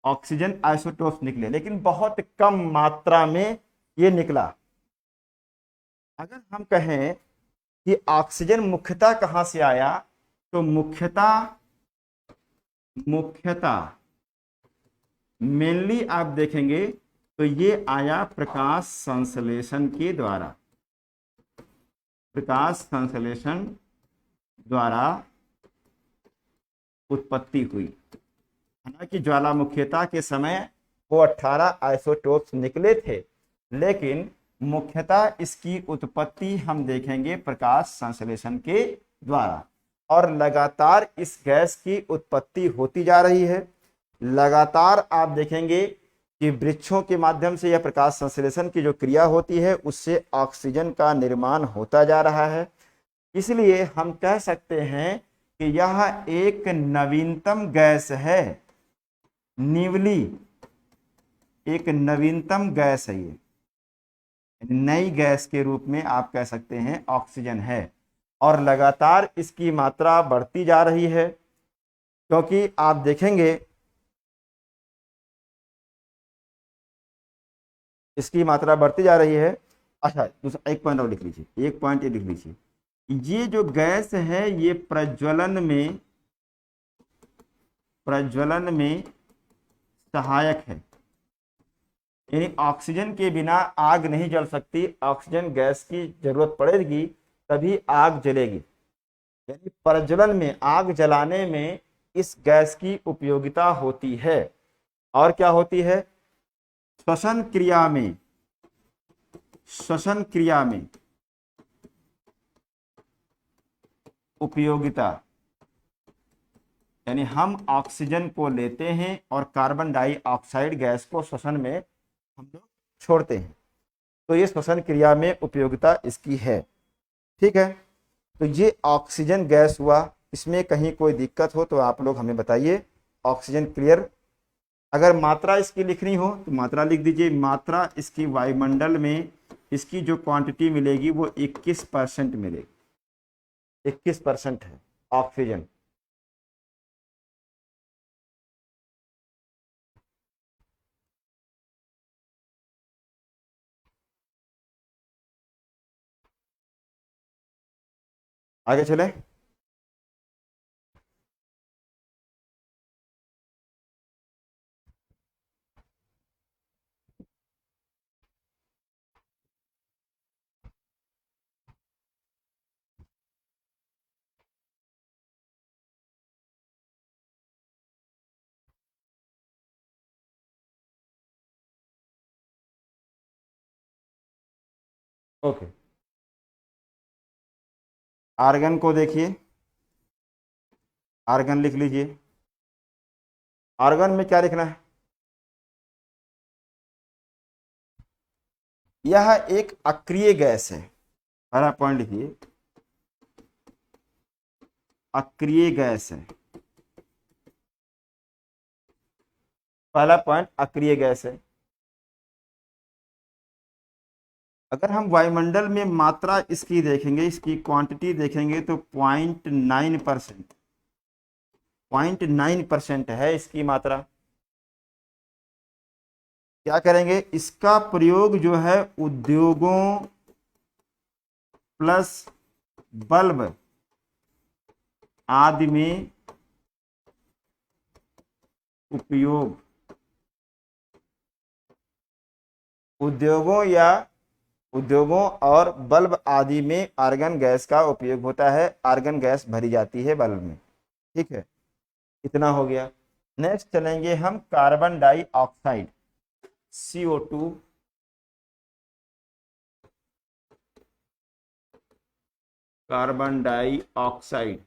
[SPEAKER 1] ऑक्सीजन आइसोटोप्स निकले, लेकिन बहुत कम मात्रा में ये निकला। अगर हम कहें कि ऑक्सीजन मुख्यतः कहां से आया, तो मुख्यतः मेनली आप देखेंगे तो ये आया प्रकाश संश्लेषण के द्वारा। प्रकाश संश्लेषण द्वारा उत्पत्ति हुई। हालांकि ज्वालामुखीयता के समय वो 18 आइसोटोप्स निकले थे, लेकिन मुख्यतः इसकी उत्पत्ति हम देखेंगे प्रकाश संश्लेषण के द्वारा। और लगातार इस गैस की उत्पत्ति होती जा रही है। लगातार आप देखेंगे कि वृक्षों के माध्यम से यह प्रकाश संश्लेषण की जो क्रिया होती है, उससे ऑक्सीजन का निर्माण होता जा रहा है। इसलिए हम कह सकते हैं कि यह एक नवीनतम गैस है। न्यूली, एक नवीनतम गैस है। ये नई गैस के रूप में आप कह सकते हैं ऑक्सीजन है, और लगातार इसकी मात्रा बढ़ती जा रही है। क्योंकि आप देखेंगे इसकी मात्रा बढ़ती जा रही है। अच्छा, दूसरा एक पॉइंट और लिख लीजिए, एक पॉइंट ये लिख लीजिए, ये जो गैस है ये प्रज्वलन में सहायक है। यानी ऑक्सीजन के बिना आग नहीं जल सकती, ऑक्सीजन गैस की जरूरत पड़ेगी तभी आग जलेगी। यानी प्रज्वलन में, आग जलाने में इस गैस की उपयोगिता होती है। और क्या होती है? श्वसन क्रिया में उपयोगिता। यानी हम ऑक्सीजन को लेते हैं और कार्बन डाइऑक्साइड गैस को श्वसन में हम लोग छोड़ते हैं, तो ये श्वसन क्रिया में उपयोगिता इसकी है। ठीक है, तो ये ऑक्सीजन गैस हुआ। इसमें कहीं कोई दिक्कत हो तो आप लोग हमें बताइए। Oxygen clear. अगर मात्रा इसकी लिखनी हो तो मात्रा लिख दीजिए। मात्रा इसकी वायुमंडल में इसकी जो क्वांटिटी मिलेगी वो 21% मिलेगी। 21% है ऑक्सीजन। आगे चले। ओके, आर्गन को देखिए। आर्गन लिख लीजिए। आर्गन में क्या लिखना है? यह एक अक्रिय गैस है। पहला पॉइंट लिखिए, अक्रिय गैस है। पहला पॉइंट अक्रिय गैस है। अगर हम वायुमंडल में मात्रा इसकी देखेंगे, इसकी क्वांटिटी देखेंगे तो 0.9%, 0.9% है इसकी मात्रा। क्या करेंगे? इसका प्रयोग जो है उद्योगों प्लस बल्ब आदि में उपयोग, उद्योगों और बल्ब आदि में आर्गन गैस का उपयोग होता है। आर्गन गैस भरी जाती है बल्ब में। ठीक है, इतना हो गया। नेक्स्ट चलेंगे हम carbon dioxide, CO2। Carbon dioxide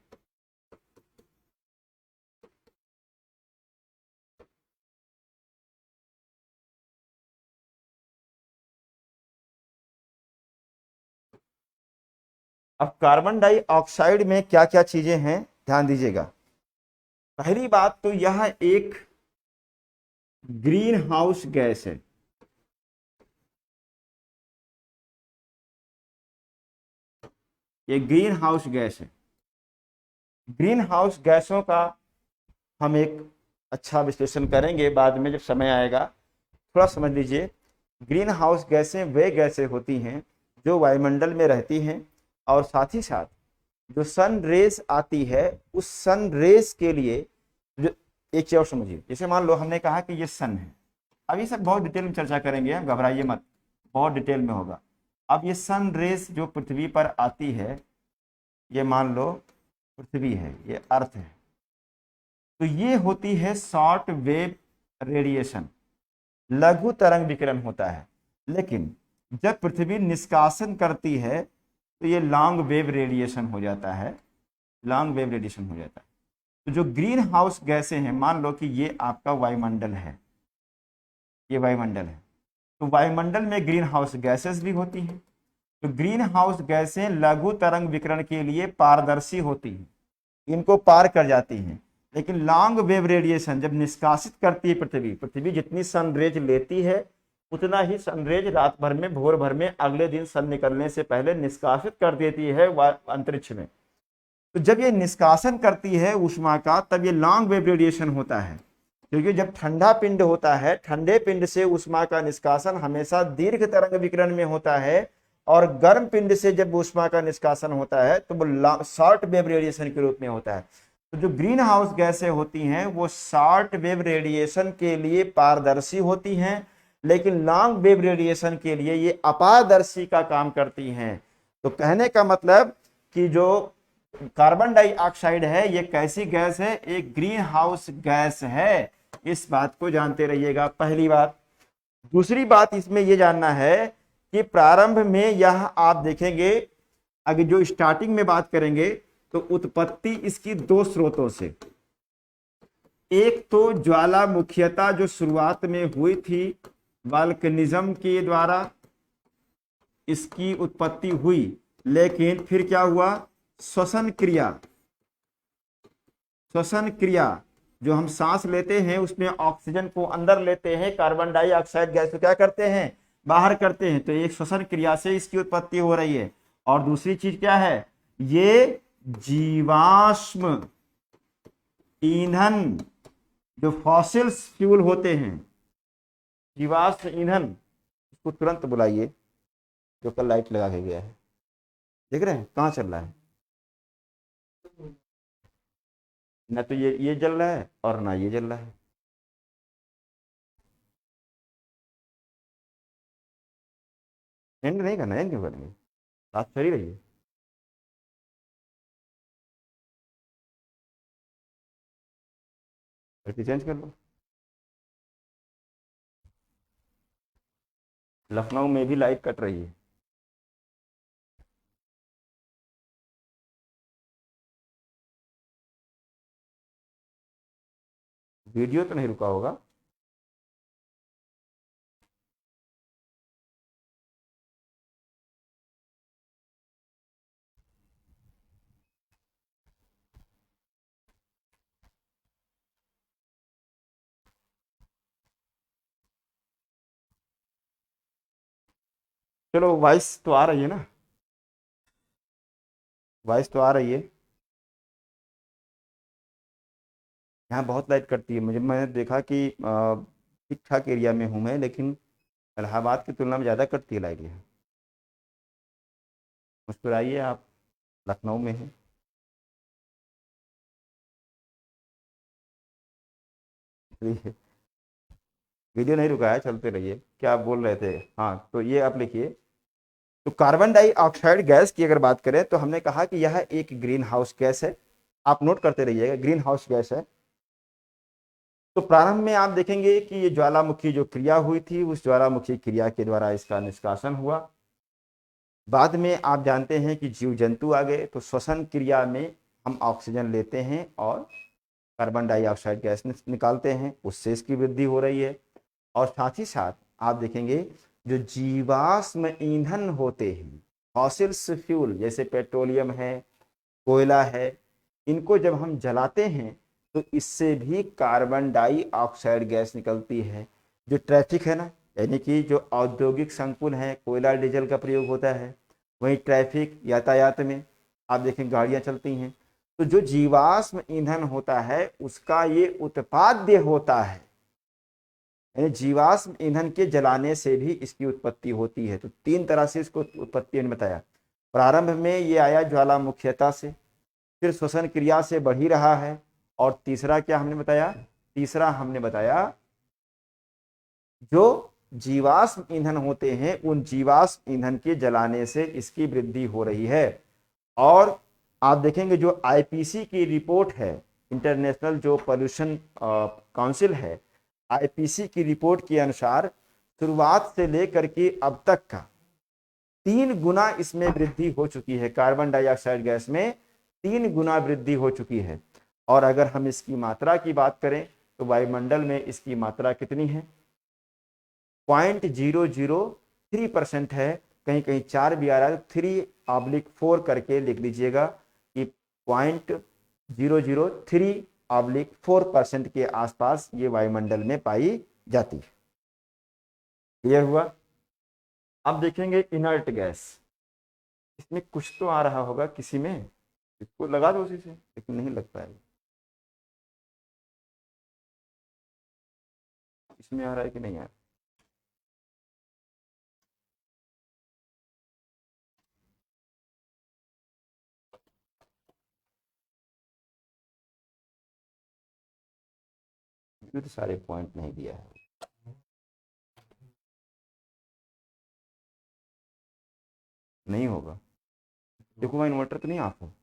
[SPEAKER 1] अब कार्बन डाइऑक्साइड में क्या क्या चीजें हैं ध्यान दीजिएगा। पहली बात तो यह एक ग्रीन हाउस गैस है। ये ग्रीन हाउस गैस है। ग्रीन हाउस गैसों का हम एक अच्छा विश्लेषण करेंगे बाद में जब समय आएगा। थोड़ा समझ लीजिए, ग्रीन हाउस गैसें वे गैसें होती हैं जो वायुमंडल में रहती हैं और साथ ही साथ जो सन रेस आती है उस सन रेस के लिए जो एक चीज और समझिए, जैसे मान लो हमने कहा कि ये सन है। अब ये सब बहुत डिटेल में चर्चा करेंगे, हम घबराइए मत, बहुत डिटेल में होगा। अब ये सन रेस जो पृथ्वी पर आती है, ये मान लो पृथ्वी है, ये अर्थ है, तो ये होती है शॉर्ट वेव रेडिएशन, लघु तरंग विकिरण होता है। लेकिन जब पृथ्वी निष्कासन करती है तो ये लॉन्ग वेव रेडिएशन हो जाता है, लॉन्ग वेव रेडिएशन हो जाता है। तो जो ग्रीन हाउस गैसें हैं, मान लो कि ये आपका वायुमंडल है, ये वायुमंडल है, तो वायुमंडल में ग्रीन हाउस गैसेस भी होती हैं। तो ग्रीन हाउस गैसें लघु तरंग विकिरण के लिए पारदर्शी होती हैं, इनको पार कर जाती हैं। लेकिन लॉन्ग वेव रेडिएशन जब निष्कासित करती है पृथ्वी जितनी सनरेज लेती है उतना ही सनरेज रात भर में, भोर भर में, अगले दिन सन निकलने से पहले निष्कासित कर देती है अंतरिक्ष में। तो जब ये निष्कासन करती है ऊष्मा का, तब ये लॉन्ग वेव रेडिएशन होता है। क्योंकि जब ठंडा पिंड होता है, ठंडे पिंड से ऊष्मा का निष्कासन हमेशा दीर्घ तरंग विकिरण में होता है, और गर्म पिंड से जब ऊष्मा का निष्कासन होता है तो वो शॉर्ट वेव रेडिएशन के रूप में होता है। तो जो ग्रीन हाउस गैसें होती हैं वो शॉर्ट वेव रेडिएशन के लिए पारदर्शी होती हैं, लेकिन लॉन्ग वेव रेडिएशन के लिए ये अपारदर्शी का काम करती हैं। तो कहने का मतलब कि जो कार्बन डाइऑक्साइड है ये कैसी गैस है? एक ग्रीन हाउस गैस है। इस बात को जानते रहिएगा, पहली बात। दूसरी बात इसमें यह जानना है कि प्रारंभ में यह आप देखेंगे, अगर जो स्टार्टिंग में बात करेंगे तो उत्पत्ति इसकी दो स्रोतों से, एक तो ज्वालामुखीयता जो शुरुआत में हुई थी वल्कनिज्म के द्वारा, इसकी उत्पत्ति हुई। लेकिन फिर क्या हुआ? श्वसन क्रिया जो हम सांस लेते हैं उसमें ऑक्सीजन को अंदर लेते हैं, कार्बन डाइऑक्साइड गैस को क्या करते हैं? बाहर करते हैं। तो एक श्वसन क्रिया से इसकी उत्पत्ति हो रही है। और दूसरी चीज क्या है? ये जीवाश्म ईंधन जो फॉसिल्स फ्यूल होते हैं, जीवाश्म ईंधन, इसको तुरंत बुलाइए जो कल लाइट लगा के गया है। देख रहे हैं कहाँ चल रहा है? ना तो ये जल रहा है और ना ये जल रहा है। एंड नहीं करना, एंड क्यों करेंगे? बात सही रही है। चेंज कर लो। लखनऊ में भी लाइट कट रही है। वीडियो तो नहीं रुका होगा। चलो, वॉइस तो आ रही है ना? वॉइस तो आ रही है। यहाँ बहुत लाइट कटती है। मैंने देखा कि ठीक ठाक एरिया में हूँ मैं, लेकिन इलाहाबाद की तुलना में ज़्यादा कटती है लाइट यहाँ। मुस्कुराइए, आप लखनऊ में हैं। वीडियो नहीं रुका है, चलते रहिए। क्या आप बोल रहे थे? हाँ, तो ये आप लिखिए। तो कार्बन डाइऑक्साइड गैस की अगर बात करें तो हमने कहा कि यह एक ग्रीन हाउस गैस है। आप नोट करते रहिएगा, ग्रीन हाउस गैस है। तो प्रारंभ में आप देखेंगे कि ये ज्वालामुखी जो क्रिया हुई थी, उस ज्वालामुखी क्रिया के द्वारा इसका निष्कासन हुआ। बाद में आप जानते हैं कि जीव जंतु आ गए, तो श्वसन क्रिया में हम ऑक्सीजन लेते हैं और कार्बन डाइऑक्साइड गैस निकालते हैं, उससे इसकी वृद्धि हो रही है। और साथ ही साथ आप देखेंगे जो जीवाश्म ईंधन होते हैं, फॉसिल्स फ्यूल जैसे पेट्रोलियम है, कोयला है, इनको जब हम जलाते हैं तो इससे भी कार्बन डाइऑक्साइड गैस निकलती है। जो ट्रैफिक है ना, यानी कि जो औद्योगिक संकुल है, कोयला डीजल का प्रयोग होता है। वहीं ट्रैफिक यातायात में आप देखें गाड़ियां चलती हैं, तो जो जीवाश्म ईंधन होता है उसका ये उत्पाद्य होता है, यानी जीवाश्म ईंधन के जलाने से भी इसकी उत्पत्ति होती है। तो तीन तरह से इसको उत्पत्ति ने बताया। प्रारंभ में ये आया ज्वालामुखीता से, फिर श्वसन क्रिया से बढ़ ही रहा है, और तीसरा क्या हमने बताया, तीसरा हमने बताया जो जीवाश्म ईंधन होते हैं उन जीवाश्म ईंधन के जलाने से इसकी वृद्धि हो रही है। और आप देखेंगे जो आईपीसी की रिपोर्ट है, इंटरनेशनल जो पोल्यूशन काउंसिल है, आईपीसी की रिपोर्ट के अनुसार शुरुआत से लेकर के अब तक का 3 गुना इसमें वृद्धि हो चुकी है। कार्बन डाइऑक्साइड गैस में 3 गुना वृद्धि हो चुकी है। और अगर हम इसकी मात्रा की बात करें तो वायुमंडल में इसकी मात्रा कितनी है, 0.003% है। कहीं कहीं 4 भी आ रहा है, 3/4 करके लिख लीजिएगा कि 0.003/4% के आसपास ये वायुमंडल में पाई जाती है। क्लियर हुआ। अब देखेंगे इनर्ट गैस, इसमें कुछ तो आ रहा होगा किसी में, इसको लगा दो उसी से, लेकिन नहीं लग पाएगा। इसमें आ रहा है कि नहीं आ रहा? तो सारे पॉइंट नहीं दिया है, नहीं होगा। देखो वहाँ इन्वर्टर तो नहीं ऑफ है।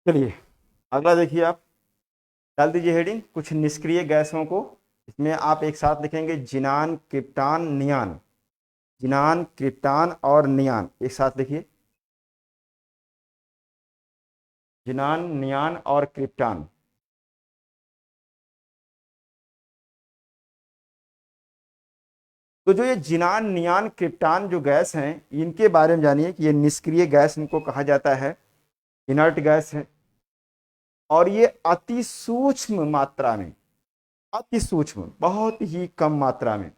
[SPEAKER 1] चलिए अगला देखिए, आप डाल दीजिए हेडिंग कुछ निष्क्रिय गैसों को। इसमें आप एक साथ लिखेंगे जिनान, क्रिप्टान, नियान। जिनान, क्रिप्टान और नियान एक साथ लिखिए। जिनान, नियान और क्रिप्टान। तो जो ये जिनान, नियान, क्रिप्टान जो गैस हैं, इनके बारे में जानिए कि ये निष्क्रिय गैस इनको कहा जाता है, इनर्ट गैस है। और ये अति सूक्ष्म मात्रा में, अति सूक्ष्म, बहुत ही कम मात्रा में,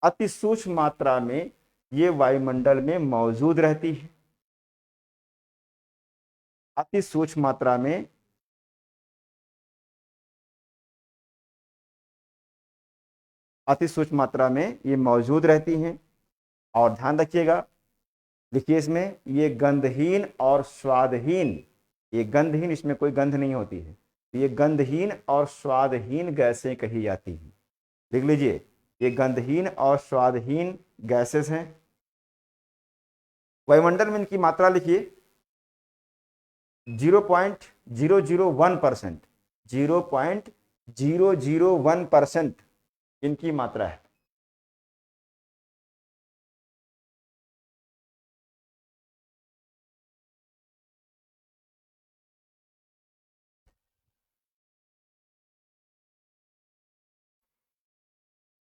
[SPEAKER 1] अति सूक्ष्म मात्रा में ये वायुमंडल में मौजूद रहती है। अति सूक्ष्म मात्रा में, अति सूक्ष्म मात्रा में ये मौजूद रहती हैं। और ध्यान रखिएगा, देखिए इसमें ये गंधहीन और स्वादहीन, ये गंधहीन, इसमें कोई गंध नहीं होती है, ये गंधहीन और स्वादहीन गैसें कही जाती हैं। लिख लीजिए, ये गंधहीन और स्वादहीन गैसेस हैं। वायुमंडल में इनकी मात्रा लिखिए 0.001%, 0.001% इनकी मात्रा है।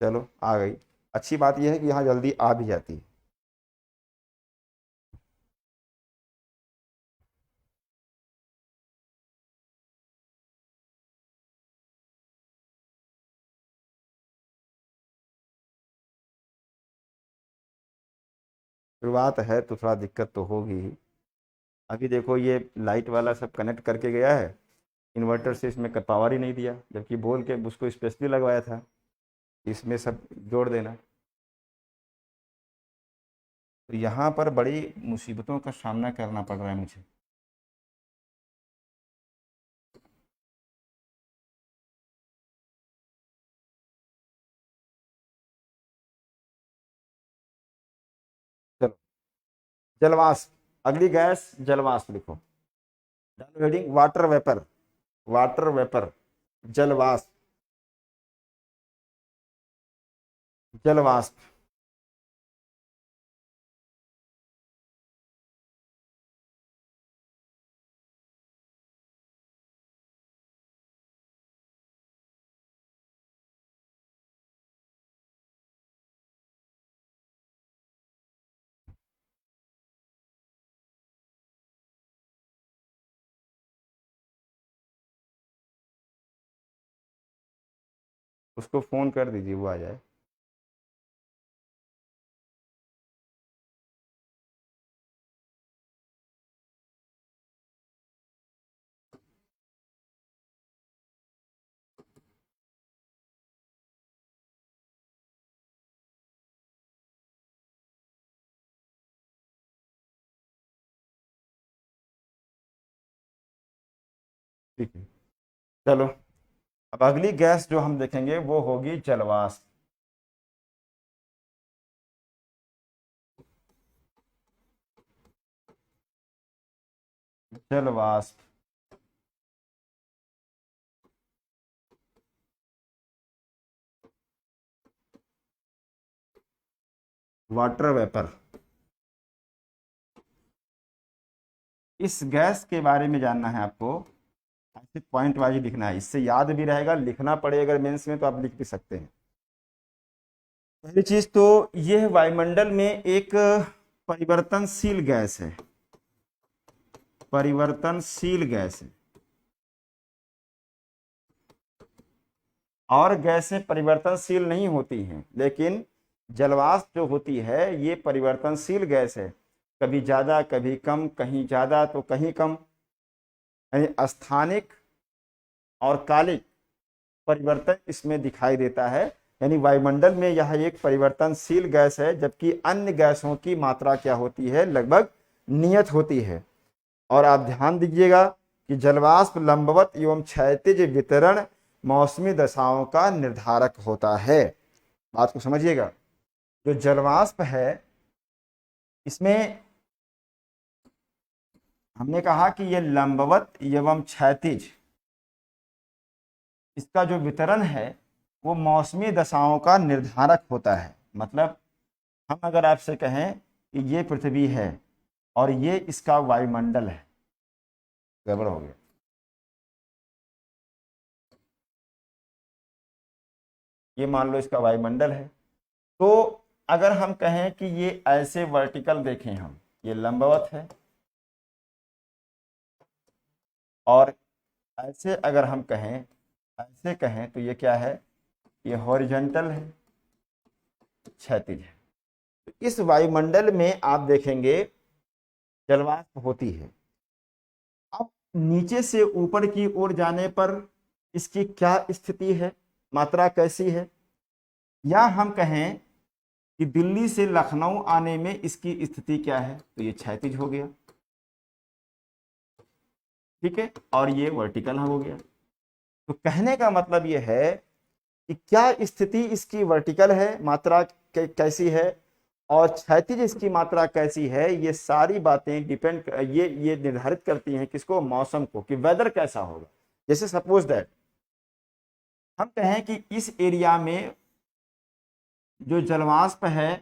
[SPEAKER 1] चलो आ गई। अच्छी बात यह है कि यहाँ जल्दी आ भी जाती है। शुरुआत है तो थोड़ा दिक्कत तो होगी ही। अभी देखो ये लाइट वाला सब कनेक्ट करके गया है, इन्वर्टर से इसमें पावर ही नहीं दिया, जबकि बोल के उसको स्पेशली लगवाया था इसमें सब जोड़ देना। तो यहाँ पर बड़ी मुसीबतों का सामना करना पड़ रहा है मुझे। चलो, जलवाष्प, अगली गैस जलवाष्प लिखो। Heading water vapour, water vapour, जलवाष्प, जलवाष्प। उसको फ़ोन कर दीजिए, वो आ जाए। ठीक है, चलो। अब अगली गैस जो हम देखेंगे वो होगी जलवाष्प। जलवाष्प, वाटर वेपर। इस गैस के बारे में जानना है आपको, ऐसे पॉइंट वाइज लिखना है, इससे याद भी रहेगा, लिखना पड़े अगर मेंस में तो आप लिख भी सकते हैं। पहली चीज तो यह वायुमंडल में एक परिवर्तनशील गैस है, परिवर्तनशील गैस है। और गैसें परिवर्तनशील नहीं होती हैं, लेकिन जलवाष्प जो होती है ये परिवर्तनशील गैस है। कभी ज़्यादा कभी कम, कहीं ज़्यादा तो कहीं कम, यानी स्थानिक और कालिक परिवर्तन इसमें दिखाई देता है। यानी वायुमंडल में यह एक परिवर्तनशील गैस है, जबकि अन्य गैसों की मात्रा क्या होती है, लगभग नियत होती है। और आप ध्यान दीजिएगा कि जलवाष्प लंबवत एवं क्षैतिज वितरण मौसमी दशाओं का निर्धारक होता है। बात को समझिएगा, जो जलवाष्प है इसमें हमने कहा कि यह लंबवत एवं क्षैतिज, इसका जो वितरण है वो मौसमी दशाओं का निर्धारक होता है। मतलब हम अगर आपसे कहें कि ये पृथ्वी है और ये इसका वायुमंडल है, गड़बड़ हो गया। ये मान लो इसका वायुमंडल है, तो अगर हम कहें कि ये ऐसे वर्टिकल देखें हम, ये लंबवत है, और ऐसे अगर हम कहें, ऐसे कहें तो ये क्या है, ये हॉरिजॉन्टल है, क्षैतिज है। तो इस वायुमंडल में आप देखेंगे जलवाष्प होती है। अब नीचे से ऊपर की ओर जाने पर इसकी क्या स्थिति है, मात्रा कैसी है, या हम कहें कि दिल्ली से लखनऊ आने में इसकी स्थिति क्या है, तो ये क्षैतिज हो गया, ठीक है, और ये वर्टिकल हो गया। तो कहने का मतलब ये है कि क्या स्थिति इसकी वर्टिकल है, मात्रा कैसी है, और क्षैतिज इसकी मात्रा कैसी है, ये सारी बातें डिपेंड, ये निर्धारित करती हैं किसको, मौसम को, कि वेदर कैसा होगा। जैसे सपोज दैट हम कहें कि इस एरिया में जो जलवाष्प है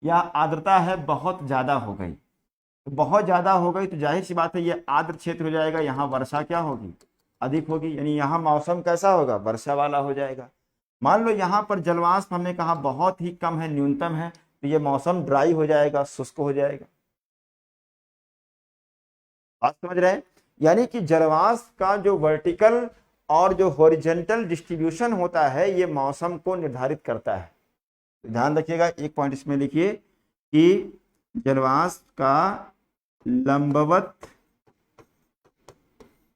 [SPEAKER 1] या आर्द्रता है बहुत ज़्यादा हो गई, तो बहुत ज़्यादा हो गई तो जाहिर सी बात है ये आर्द्र क्षेत्र हो जाएगा, यहाँ वर्षा क्या होगी, अधिक होगी, यानी यहाँ मौसम कैसा होगा, वर्षा वाला हो जाएगा। मान लो यहाँ पर जलवाष्प हमने कहा बहुत ही कम है, न्यूनतम है, तो ये मौसम ड्राई हो जाएगा, शुष्क हो जाएगा। बात समझ रहे हैं? यानी कि जलवाष्प का जो वर्टिकल और जो हॉरिजॉन्टल डिस्ट्रीब्यूशन होता है ये मौसम को निर्धारित करता है। तो ध्यान रखिएगा, एक पॉइंट इसमें लिखिए कि जलवाष्प का लंबवत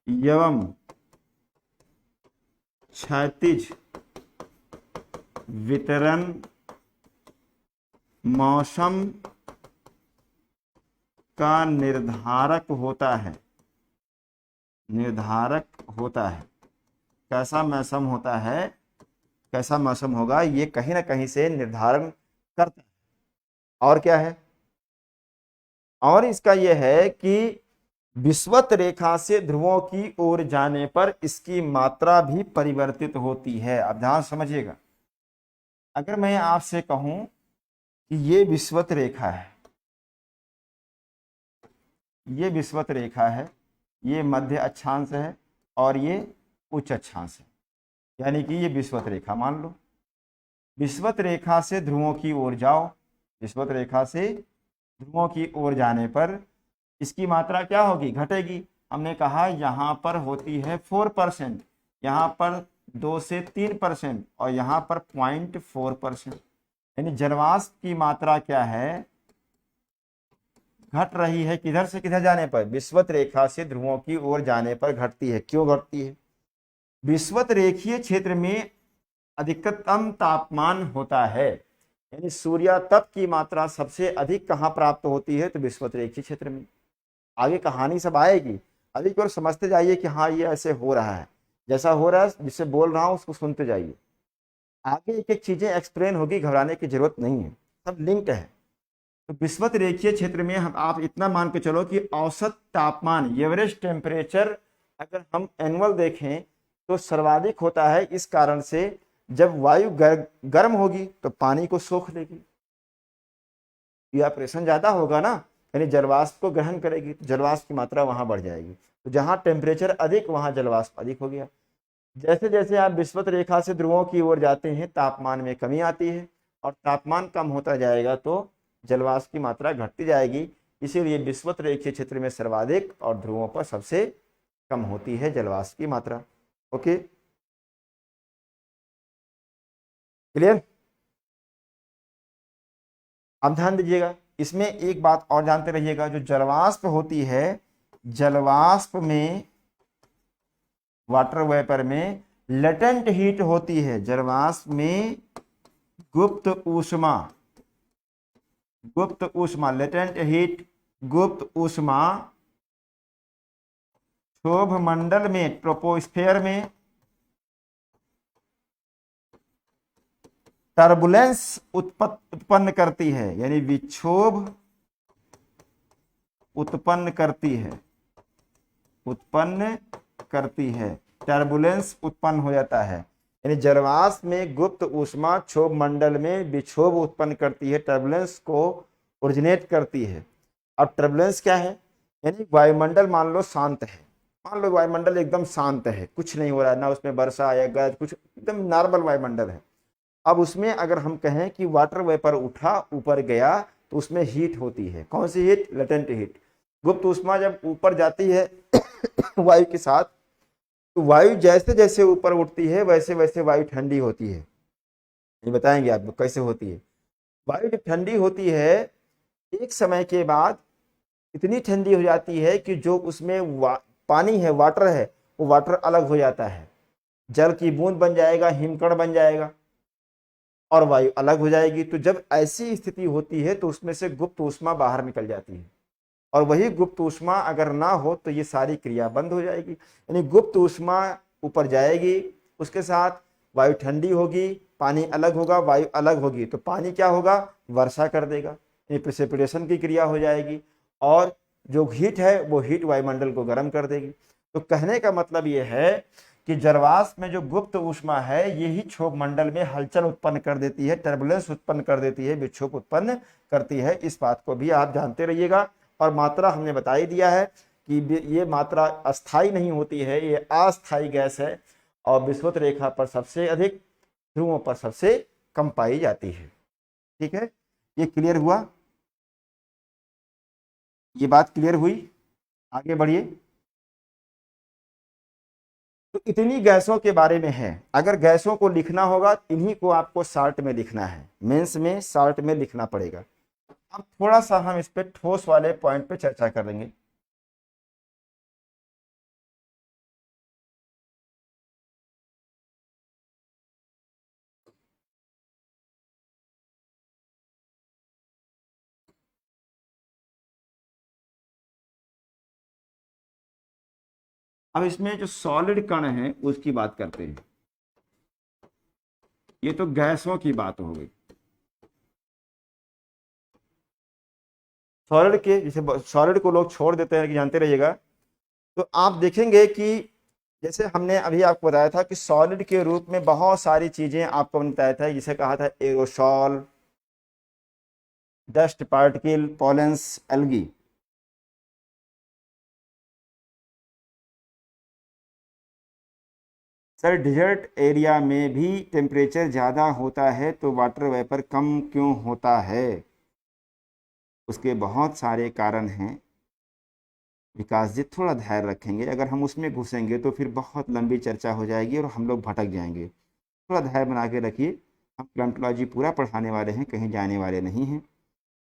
[SPEAKER 1] एवं क्षैतिज वितरण मौसम का निर्धारक होता है, निर्धारक होता है। कैसा मौसम होता है, कैसा मौसम होगा, ये कहीं ना कहीं से निर्धारण करता है। और क्या है, और इसका यह है कि विषुवत रेखा से ध्रुवों की ओर जाने पर इसकी मात्रा भी परिवर्तित होती है। अब ध्यान समझिएगा, अगर मैं आपसे कहूं कि ये विषुवत रेखा है, ये विषुवत रेखा है, ये मध्य अक्षांश है और ये उच्च अक्षांश है, यानी कि ये विषुवत रेखा मान लो। विषुवत रेखा से ध्रुवों की ओर जाओ, विषुवत रेखा से ध्रुवों की ओर जाने पर इसकी मात्रा क्या होगी, घटेगी। हमने कहा यहाँ पर होती है 4%, यहाँ पर 2 से 3% और यहाँ पर 0.4%। यानी जलवाष्प की मात्रा क्या है, घट रही है। किधर से किधर जाने पर, विषुवत रेखा से ध्रुवों की ओर जाने पर घटती है। क्यों घटती है? विषुवत रेखीय क्षेत्र में अधिकतम तापमान होता है, यानी सूर्यातप की मात्रा सबसे अधिक कहाँ प्राप्त होती है, तो विषुवत रेखीय क्षेत्र में। आगे कहानी सब आएगी, अभी की ओर समझते जाइए कि हाँ ये ऐसे हो रहा है, जैसा हो रहा है जिससे बोल रहा हूँ उसको सुनते जाइए। आगे एक एक चीजें एक्सप्लेन होगी, घबराने की जरूरत नहीं है, सब लिंक्ड है। तो विषुवत रेखीय क्षेत्र में हम आप इतना मान के चलो कि औसत तापमान, एवरेज टेम्परेचर अगर हम एनुअल देखें तो सर्वाधिक होता है। इस कारण से जब वायु गर्म होगी तो पानी को सोख लेगी, इवापोरेशन ज्यादा होगा ना, यानी जलवाष्प को ग्रहण करेगी, तो जलवाष्प की मात्रा वहां बढ़ जाएगी। तो जहां टेम्परेचर अधिक वहां जलवाष्प अधिक हो गया। जैसे जैसे आप विषुवत रेखा से ध्रुवों की ओर जाते हैं तापमान में कमी आती है, और तापमान कम होता जाएगा तो जलवाष्प की मात्रा घटती जाएगी। इसीलिए विषुवत रेखीय क्षेत्र में सर्वाधिक और ध्रुवों पर सबसे कम होती है जलवाष्प की मात्रा। Okay, clear? अब ध्यान दीजिएगा, इसमें एक बात और जानते रहिएगा, जो जलवाष्प होती है, जलवाष्प में, वाटर वेपर में लेटेंट हीट होती है। जलवाष्प में गुप्त ऊष्मा, गुप्त ऊष्मा, लेटेंट हीट, गुप्त ऊष्मा क्षोभ मंडल में, ट्रोपोस्फेयर में टर्बुलेंस उत्पन्न करती है, यानी विक्षोभ उत्पन्न करती है, उत्पन्न करती है, टर्बुलेंस उत्पन्न हो जाता है। यानी जलवाष्प में गुप्त ऊष्मा क्षोभ मंडल में विक्षोभ उत्पन्न करती है, टर्बुलेंस को ओरिजिनेट करती है। अब टर्बुलेंस क्या है, यानी वायुमंडल मान लो शांत है, मान लो वायुमंडल एकदम शांत है, कुछ नहीं हो रहा है, ना उसमें वर्षा या गैस, कुछ एकदम नॉर्मल वायुमंडल है। अब उसमें अगर हम कहें कि वाटर वेपर उठा ऊपर गया तो उसमें हीट होती है। कौन सी हीट? Latent heat. गुप्त ऊष्मा जब ऊपर जाती है वायु के साथ, तो वायु जैसे जैसे ऊपर उठती है वैसे वैसे वायु ठंडी होती है। ये बताएंगे आपको कैसे होती है। वायु जब ठंडी होती है एक समय के बाद इतनी ठंडी हो जाती है कि जो उसमें पानी है, वाटर है, वो वाटर अलग हो जाता है, जल की बूंद बन जाएगा, हिमकण बन जाएगा और वायु अलग हो जाएगी। तो जब ऐसी स्थिति होती है तो उसमें से गुप्त ऊष्मा बाहर निकल जाती है, और वही गुप्त ऊष्मा अगर ना हो तो ये सारी क्रिया बंद हो जाएगी। यानी गुप्त ऊष्मा ऊपर जाएगी, उसके साथ वायु ठंडी होगी, पानी अलग होगा, वायु अलग होगी, तो पानी क्या होगा? वर्षा कर देगा, यानी प्रेसिपिटेशन की क्रिया हो जाएगी, और जो हीट है वो हीट वायुमंडल को गर्म कर देगी। तो कहने का मतलब ये है कि जलवाष्प में जो गुप्त ऊष्मा है यही क्षोभ मंडल में हलचल उत्पन्न कर देती है, टर्बुलेंस उत्पन्न कर देती है, विक्षोभ उत्पन्न करती है। इस बात को भी आप जानते रहिएगा। और मात्रा हमने बता ही दिया है कि ये मात्रा अस्थाई नहीं होती है, ये अस्थाई गैस है, और विषुवत रेखा पर सबसे अधिक, ध्रुवों पर सबसे कम पाई जाती है। ठीक है, ये क्लियर हुआ? ये बात क्लियर हुई? आगे बढ़िए। तो इतनी गैसों के बारे में है। अगर गैसों को लिखना होगा इन्हीं को आपको शॉर्ट में लिखना है, मेंस में शॉर्ट में लिखना पड़ेगा। अब थोड़ा सा हम इस पे ठोस वाले पॉइंट पे चर्चा करेंगे। अब इसमें जो सॉलिड कण है उसकी बात करते हैं। ये तो गैसों की बात हो गई। सॉलिड के, जैसे सॉलिड को लोग छोड़ देते हैं कि जानते रहिएगा, तो आप देखेंगे कि जैसे हमने अभी आपको बताया था कि सॉलिड के रूप में बहुत सारी चीजें आपको बताया था, जिसे कहा था aerosol, dust particle, pollens, algae. Sir desert area में भी टेम्परेचर ज़्यादा होता है तो वाटर वेपर कम क्यों होता है? उसके बहुत सारे कारण हैं। विकास जी थोड़ा धैर्य रखेंगे, अगर हम उसमें घुसेंगे तो फिर बहुत लंबी चर्चा हो जाएगी और हम लोग भटक जाएंगे। थोड़ा धैर्य बना के रखिए, हम क्लाइमेटोलॉजी पूरा पढ़ाने वाले हैं, कहीं जाने वाले नहीं हैं।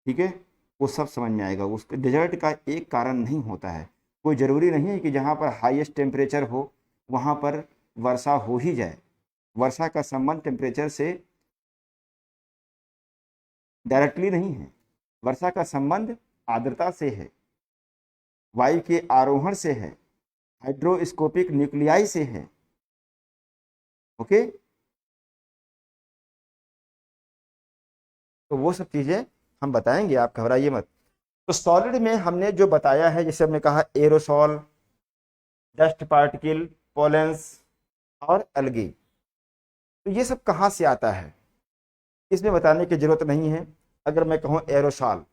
[SPEAKER 1] ठीक है, वो सब समझ में आएगा। उसके डिजर्ट का एक कारण नहीं होता है, कोई ज़रूरी नहीं है कि जहाँ पर हाईएस्ट टेम्परेचर हो वहाँ पर वर्षा हो ही जाए। वर्षा का संबंध टेम्परेचर से डायरेक्टली नहीं है, वर्षा का संबंध आर्द्रता से है, वायु के आरोहण से है, हाइड्रोस्कोपिक न्यूक्लियाई से है। ओके, तो वो सब चीज़ें हम बताएंगे, आप घबराइए मत। तो सॉलिड में हमने जो बताया है, जैसे हमने कहा एरोसॉल, डस्ट पार्टिकल, पोलेंस और एल्गी, तो ये सब कहाँ से आता है इसमें बताने की जरूरत नहीं है। अगर मैं कहूँ एरोसॉल,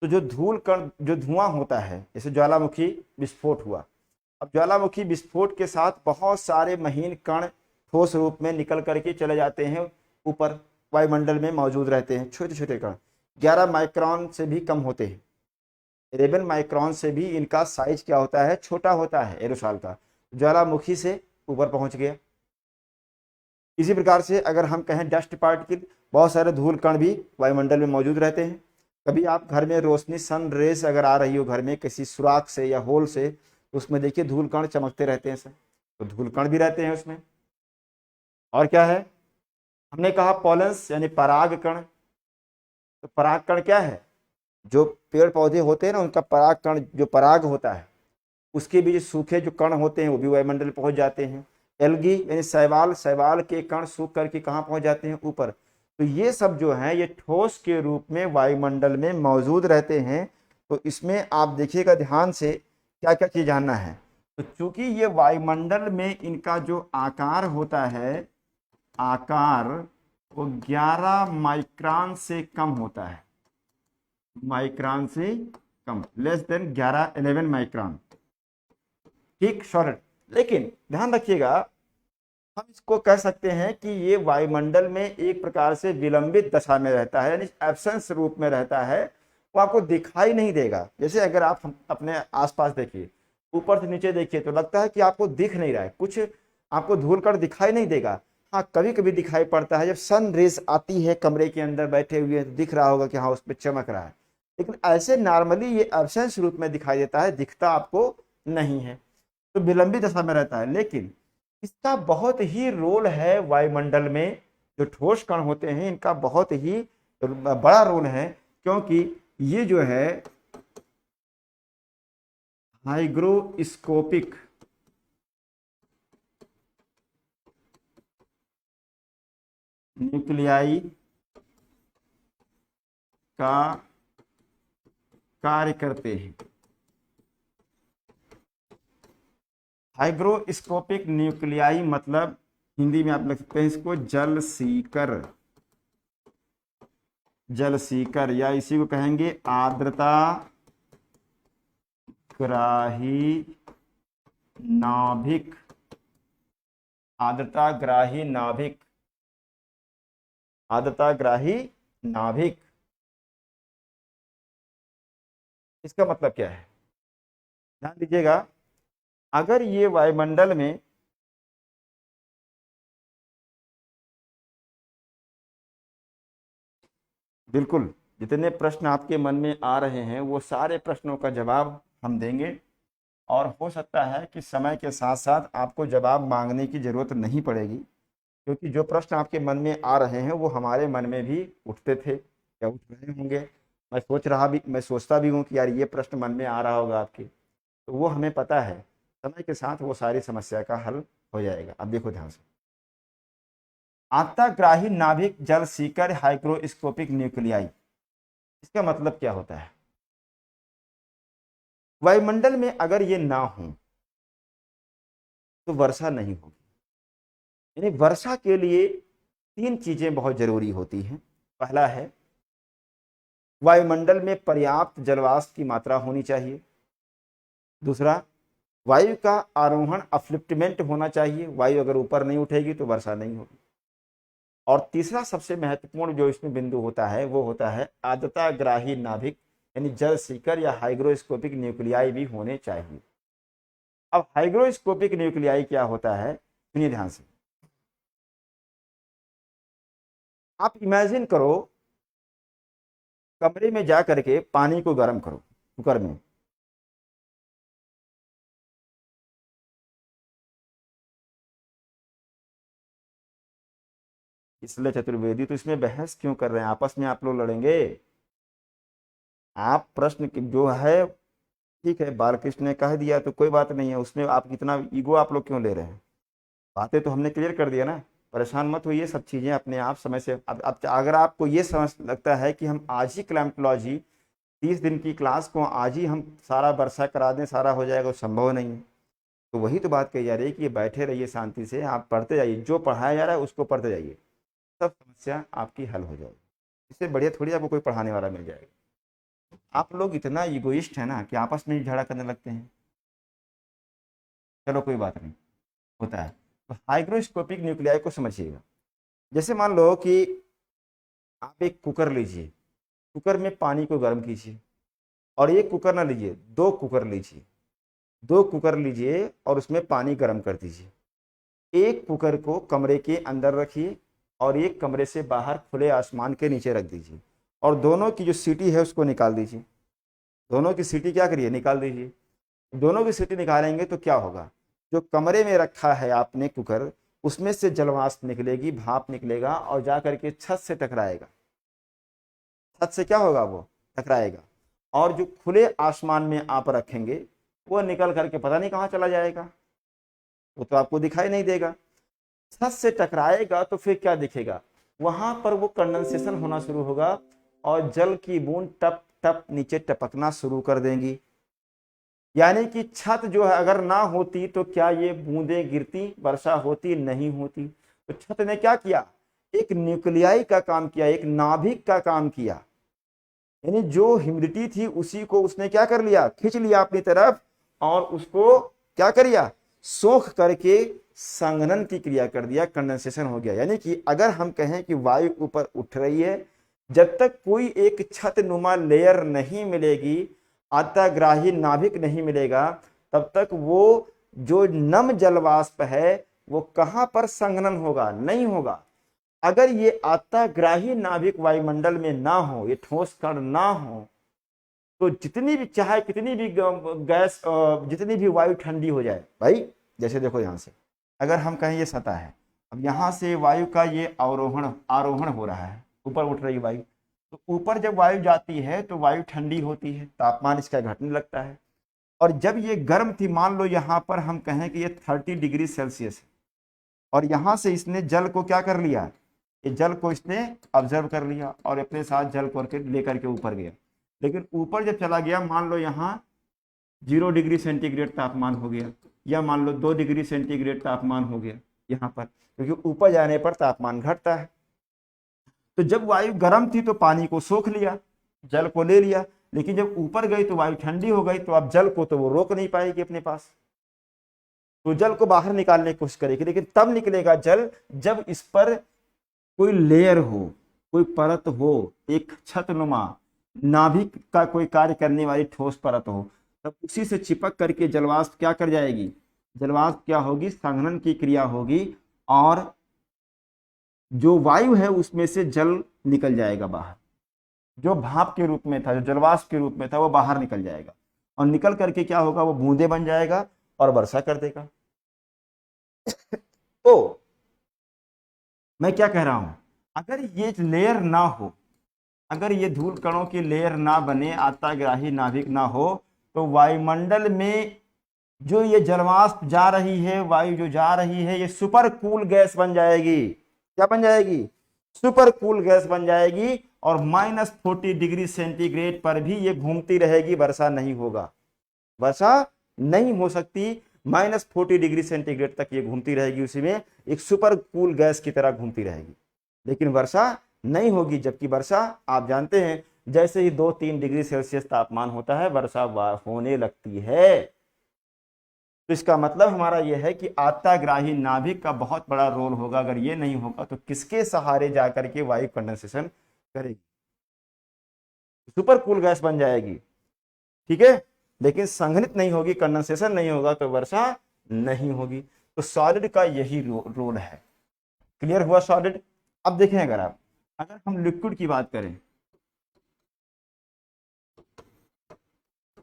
[SPEAKER 1] तो जो धूल कण, जो धुआं होता है, जैसे ज्वालामुखी विस्फोट हुआ, अब ज्वालामुखी विस्फोट के साथ बहुत सारे महीन कण ठोस रूप में निकल करके चले जाते हैं ऊपर, वायुमंडल में मौजूद रहते हैं छोटे छोटे कण, 11 माइक्रोन से भी कम होते हैं, 11 माइक्रोन से भी इनका साइज क्या होता है, छोटा होता है एरोसॉल का। ज्वालामुखी से ऊपर पहुंच गया। इसी प्रकार से अगर हम कहें डस्ट पार्टिकल, बहुत सारे धूल कण भी वायुमंडल में मौजूद रहते हैं। कभी आप घर में रोशनी, सन रेस अगर आ रही हो घर में किसी सुराख से या होल से, तो उसमें देखिए धूल कण चमकते रहते हैं सर, तो धूल कण भी रहते हैं उसमें। और क्या है, हमने कहा पॉलेंस यानी पराग कण, तो पराग कण क्या है, जो पेड़ पौधे होते हैं ना उनका पराग कण, जो पराग होता है उसके भी सूखे जो कण होते हैं वो भी वायुमंडल में पहुंच जाते हैं। एल्गी यानी शैवाल, शैवाल के कण सूख करके कहाँ पहुंच जाते हैं, ऊपर। तो ये सब जो है ये ठोस के रूप में वायुमंडल में मौजूद रहते हैं। तो इसमें आप देखिएगा ध्यान से, क्या क्या चीज जानना है। तो चूंकि ये वायुमंडल में इनका जो आकार होता है, आकार वो 11 माइक्रोन से कम होता है, माइक्रोन से कम, लेस देन 11 माइक्रोन, ठीक सॉलिड। लेकिन ध्यान रखिएगा, हम इसको कह सकते हैं कि ये वायुमंडल में एक प्रकार से विलंबित दशा में रहता है, यानी एब्सेंस रूप में रहता है, वो आपको दिखाई नहीं देगा। जैसे अगर आप अपने आसपास देखिए, ऊपर से नीचे देखिए तो लगता है कि आपको दिख नहीं रहा है कुछ, आपको धूल कण दिखाई नहीं देगा। हाँ, कभी कभी दिखाई पड़ता है, जब सन रेज आती है कमरे के अंदर बैठे हुए तो दिख रहा होगा कि हाँ उस पर चमक रहा है, लेकिन ऐसे नॉर्मली ये एब्सेंस रूप में दिखाई देता है, दिखता आपको नहीं है, तो विलंबित दशा में रहता है। लेकिन इसका बहुत ही रोल है वायुमंडल में, जो ठोस कण होते हैं इनका बहुत ही बड़ा रोल है, क्योंकि ये जो है हाइग्रोस्कोपिक न्यूक्लियाई का कार्य करते हैं। हाइग्रोस्कोपिक न्यूक्लियाई मतलब हिंदी में आप लिख सकते हैं इसको जल सीकर, जल सीकर, या इसी को कहेंगे आर्द्रता ग्राही नाभिक, आर्द्रता ग्राही नाभिक, आर्द्रता ग्राही नाभिक। इसका मतलब क्या है, ध्यान दीजिएगा, अगर ये वायुमंडल में बिल्कुल जितने प्रश्न आपके मन में आ रहे हैं वो सारे प्रश्नों का जवाब हम देंगे, और हो सकता है कि समय के साथ साथ आपको जवाब मांगने की जरूरत नहीं पड़ेगी, क्योंकि जो प्रश्न आपके मन में आ रहे हैं वो हमारे मन में भी उठते थे या उठ रहे होंगे। मैं सोचता भी हूँ कि यार ये प्रश्न मन में आ रहा होगा आपके, तो वो हमें पता है, समय के साथ वो सारी समस्या का हल हो जाएगा। अब देखो ध्यान से, आंतरग्राही नाभिक जल सीकर हाइग्रोस्कोपिक न्यूक्लियाई, इसका मतलब क्या होता है, वायुमंडल में अगर ये ना हो तो वर्षा नहीं होगी। यानी वर्षा के लिए 3 चीजें बहुत जरूरी होती हैं। पहला है वायुमंडल में पर्याप्त जलवाष्प की मात्रा होनी चाहिए, दूसरा वायु का आरोहण अपलिफ्टमेंट होना चाहिए, वायु अगर ऊपर नहीं उठेगी तो वर्षा नहीं होगी, और तीसरा सबसे महत्वपूर्ण जो इसमें बिंदु होता है वो होता है आर्द्रता ग्राही नाभिक यानी जल सीकर या हाइग्रोस्कोपिक न्यूक्लियाई भी होने चाहिए। अब हाइग्रोस्कोपिक न्यूक्लियाई क्या होता है, सुनिए ध्यान से। आप इमेजिन करो, कमरे में जा करके पानी को गर्म करो कुकर में, इसलिए चतुर्वेदी, तो इसमें बहस क्यों कर रहे हैं, आपस में आप लोग लड़ेंगे। आप प्रश्न जो है, ठीक है बालकृष्ण ने कह दिया तो कोई बात नहीं है, उसमें आप कितना ईगो आप लोग क्यों ले रहे हैं। बातें तो हमने क्लियर कर दिया ना, परेशान मत होइए, सब चीज़ें अपने आप समय से। अब अगर आपको ये समझ लगता है कि हम आज ही क्लाइमेटोलॉजी 30 दिन की क्लास को आज ही हम सारा वर्षा करा दें, सारा हो जाएगा, वो संभव नहीं है। तो वही तो बात कही जा रही है कि ये बैठे रहिए शांति से, आप पढ़ते जाइए, जो पढ़ाया जा रहा है उसको पढ़ते जाइए, सब समस्या आपकी हल हो जाएगी। इससे बढ़िया थोड़ी आपको कोई पढ़ाने वाला मिल जाएगा। आप लोग इतना इगोइस्ट है ना कि आपस में झगड़ा करने लगते हैं। चलो कोई बात नहीं, होता है। तो हाइग्रोस्कोपिक न्यूक्लियाई को समझिएगा। जैसे मान लो कि आप एक कुकर लीजिए, कुकर में पानी को गर्म कीजिए, और एक कुकर ना लीजिए, 2 कुकर लीजिए, 2 कुकर लीजिए और उसमें पानी गर्म कर दीजिए। एक कुकर को कमरे के अंदर रखिए और एक कमरे से बाहर खुले आसमान के नीचे रख दीजिए, और दोनों की जो सीटी है उसको निकाल दीजिए। दोनों की सीटी क्या करिए, निकाल दीजिए। दोनों की सीटी निकालेंगे तो क्या होगा, जो कमरे में रखा है आपने कुकर, उसमें से जलवाष्प निकलेगी, भाप निकलेगा और जा करके छत से टकराएगा। छत से क्या होगा, वो टकराएगा, और जो खुले आसमान में आप रखेंगे वो निकल करके पता नहीं कहाँ चला जाएगा, वो तो आपको दिखाई नहीं देगा। छत से टकराएगा तो फिर क्या दिखेगा, वहां पर वो कंडेंसेशन होना शुरू होगा और जल की बूंद टप टप नीचे टपकना शुरू कर देंगी। यानी कि छत जो है अगर ना होती तो क्या ये बूंदें गिरती, वर्षा होती, नहीं होती। तो छत ने क्या किया, एक न्यूक्लियाई का काम किया, एक नाभिक का काम किया। यानी जो ह्यूमिडिटी थी उसी को उसने क्या कर लिया, खींच लिया अपनी तरफ, और उसको क्या कर दिया, सोख करके संघनन की क्रिया कर दिया, कंडेंसेशन हो गया। यानी कि अगर हम कहें कि वायु ऊपर उठ रही है, जब तक कोई एक छत नुमा लेयर नहीं मिलेगी, आताग्राही नाभिक नहीं मिलेगा, तब तक वो जो नम जलवाष्प है वो कहां पर संघनन होगा, नहीं होगा। अगर ये आताग्राही नाभिक वायुमंडल में ना हो, ये ठोस कण ना हो, तो जितनी भी चाहे कितनी भी गैस, जितनी भी वायु ठंडी हो जाए भाई। जैसे देखो यहां से अगर हम कहें ये सतह है, अब यहां से वायु का ये अवरोहण आरोहण हो रहा है, ऊपर उठ रही वायु, तो ऊपर जब वायु जाती है तो वायु ठंडी होती है, तापमान इसका घटने लगता है। और जब ये गर्म थी, मान लो यहाँ पर हम कहें कि ये 30 डिग्री सेल्सियस है, और यहाँ से इसने जल को क्या कर लिया, ये जल को इसने ऑब्जर्व कर लिया और अपने साथ जल को लेकर के ऊपर गया। लेकिन ऊपर जब चला गया, मान लो यहाँ 0 डिग्री सेंटीग्रेड तापमान हो गया, या मान लो 2 डिग्री सेंटीग्रेड तापमान हो गया यहाँ पर, क्योंकि ऊपर जाने पर तापमान घटता है। तो जब वायु गर्म थी तो पानी को सोख लिया, जल को ले लिया, लेकिन जब ऊपर गई तो वायु ठंडी हो गई, तो अब जल को तो वो रोक नहीं पाएगी अपने पास, तो जल को बाहर निकालने की कोशिश करेगी। लेकिन तब निकलेगा जल जब इस पर कोई लेयर हो, कोई परत हो, एक छतनुमा नाभिक का कोई कार्य करने वाली ठोस परत हो, तब उसी से चिपक करके जलवाष्प क्या कर जाएगी, जलवाष्प क्या होगी, संघनन की क्रिया होगी, और जो वायु है उसमें से जल निकल जाएगा बाहर, जो भाप के रूप में था, जो जलवाष्प के रूप में था, वो बाहर निकल जाएगा, और निकल करके क्या होगा, वो बूंदे बन जाएगा और वर्षा कर देगा। तो मैं क्या कह रहा हूं, अगर ये लेयर ना हो, अगर ये धूल कणों की लेयर ना बने, आताग्राही नाभिक ना हो, तो वायुमंडल में जो ये जलवाष्प जा रही है, वायु जो जा रही है, ये सुपर कूल गैस बन जाएगी। क्या बन जाएगी, सुपर कूल गैस बन जाएगी, और -40 डिग्री सेंटीग्रेड पर भी ये घूमती रहेगी, वर्षा नहीं होगा, वर्षा नहीं हो सकती। -40 डिग्री सेंटीग्रेड तक ये घूमती रहेगी, उसी में एक सुपर कूल गैस की तरह घूमती रहेगी, लेकिन वर्षा नहीं होगी। जबकि वर्षा आप जानते हैं, जैसे ही 2-3 डिग्री सेल्सियस तापमान होता है, वर्षा होने लगती है। तो इसका मतलब हमारा यह है कि आताग्राही नाभिक का बहुत बड़ा रोल होगा। अगर ये नहीं होगा तो किसके सहारे जाकर के वायु कंडेंसेशन करेगी। सुपर कूल गैस बन जाएगी, ठीक है, लेकिन संघनित नहीं होगी, कंडेंसेशन नहीं होगा तो वर्षा नहीं होगी। तो सॉलिड का यही रोल है। क्लियर हुआ सॉलिड। अब देखें, अगर हम लिक्विड की बात करें,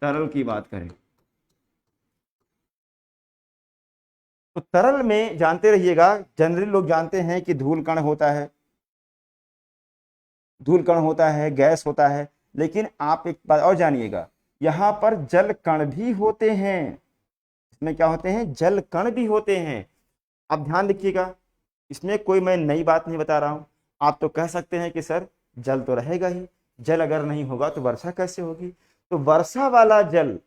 [SPEAKER 1] तरल की बात करें, तो तरल में जानते रहिएगा, जनरली लोग जानते हैं कि धूल कण होता है, धूल कण होता है, गैस होता है, लेकिन आप एक बात और जानिएगा, यहां पर जल कण भी होते हैं। इसमें क्या होते हैं? जल कण भी होते हैं। आप ध्यान रखिएगा, इसमें कोई मैं नई बात नहीं बता रहा हूं। आप तो कह सकते हैं कि सर जल तो रहेगा ही, जल अगर नहीं होगा तो वर्षा कैसे होगी? तो वर्षा वाला जल,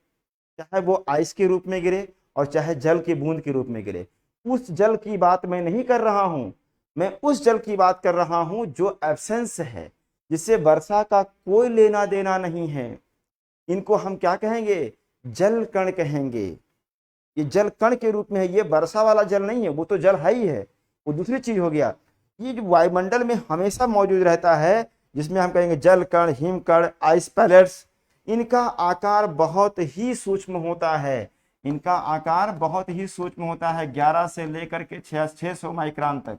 [SPEAKER 1] चाहे वो आइस के रूप में गिरे और चाहे जल की बूंद के रूप में गिरे, उस जल की बात मैं नहीं कर रहा हूं। मैं उस जल की बात कर रहा हूं जो एब्सेंस है, जिससे वर्षा का कोई लेना देना नहीं है। इनको हम क्या कहेंगे? जल कण कहेंगे। ये जल कण के रूप में है, ये वर्षा वाला जल नहीं है, वो तो जल है ही है, वो दूसरी चीज हो गया। ये जो वायुमंडल में हमेशा मौजूद रहता है, जिसमें हम कहेंगे जल कण, हिमकण, आइस पैलेट्स, इनका आकार बहुत ही सूक्ष्म होता है। इनका आकार बहुत ही सूक्ष्म होता है, 11 से लेकर के 600 माइक्रोन तक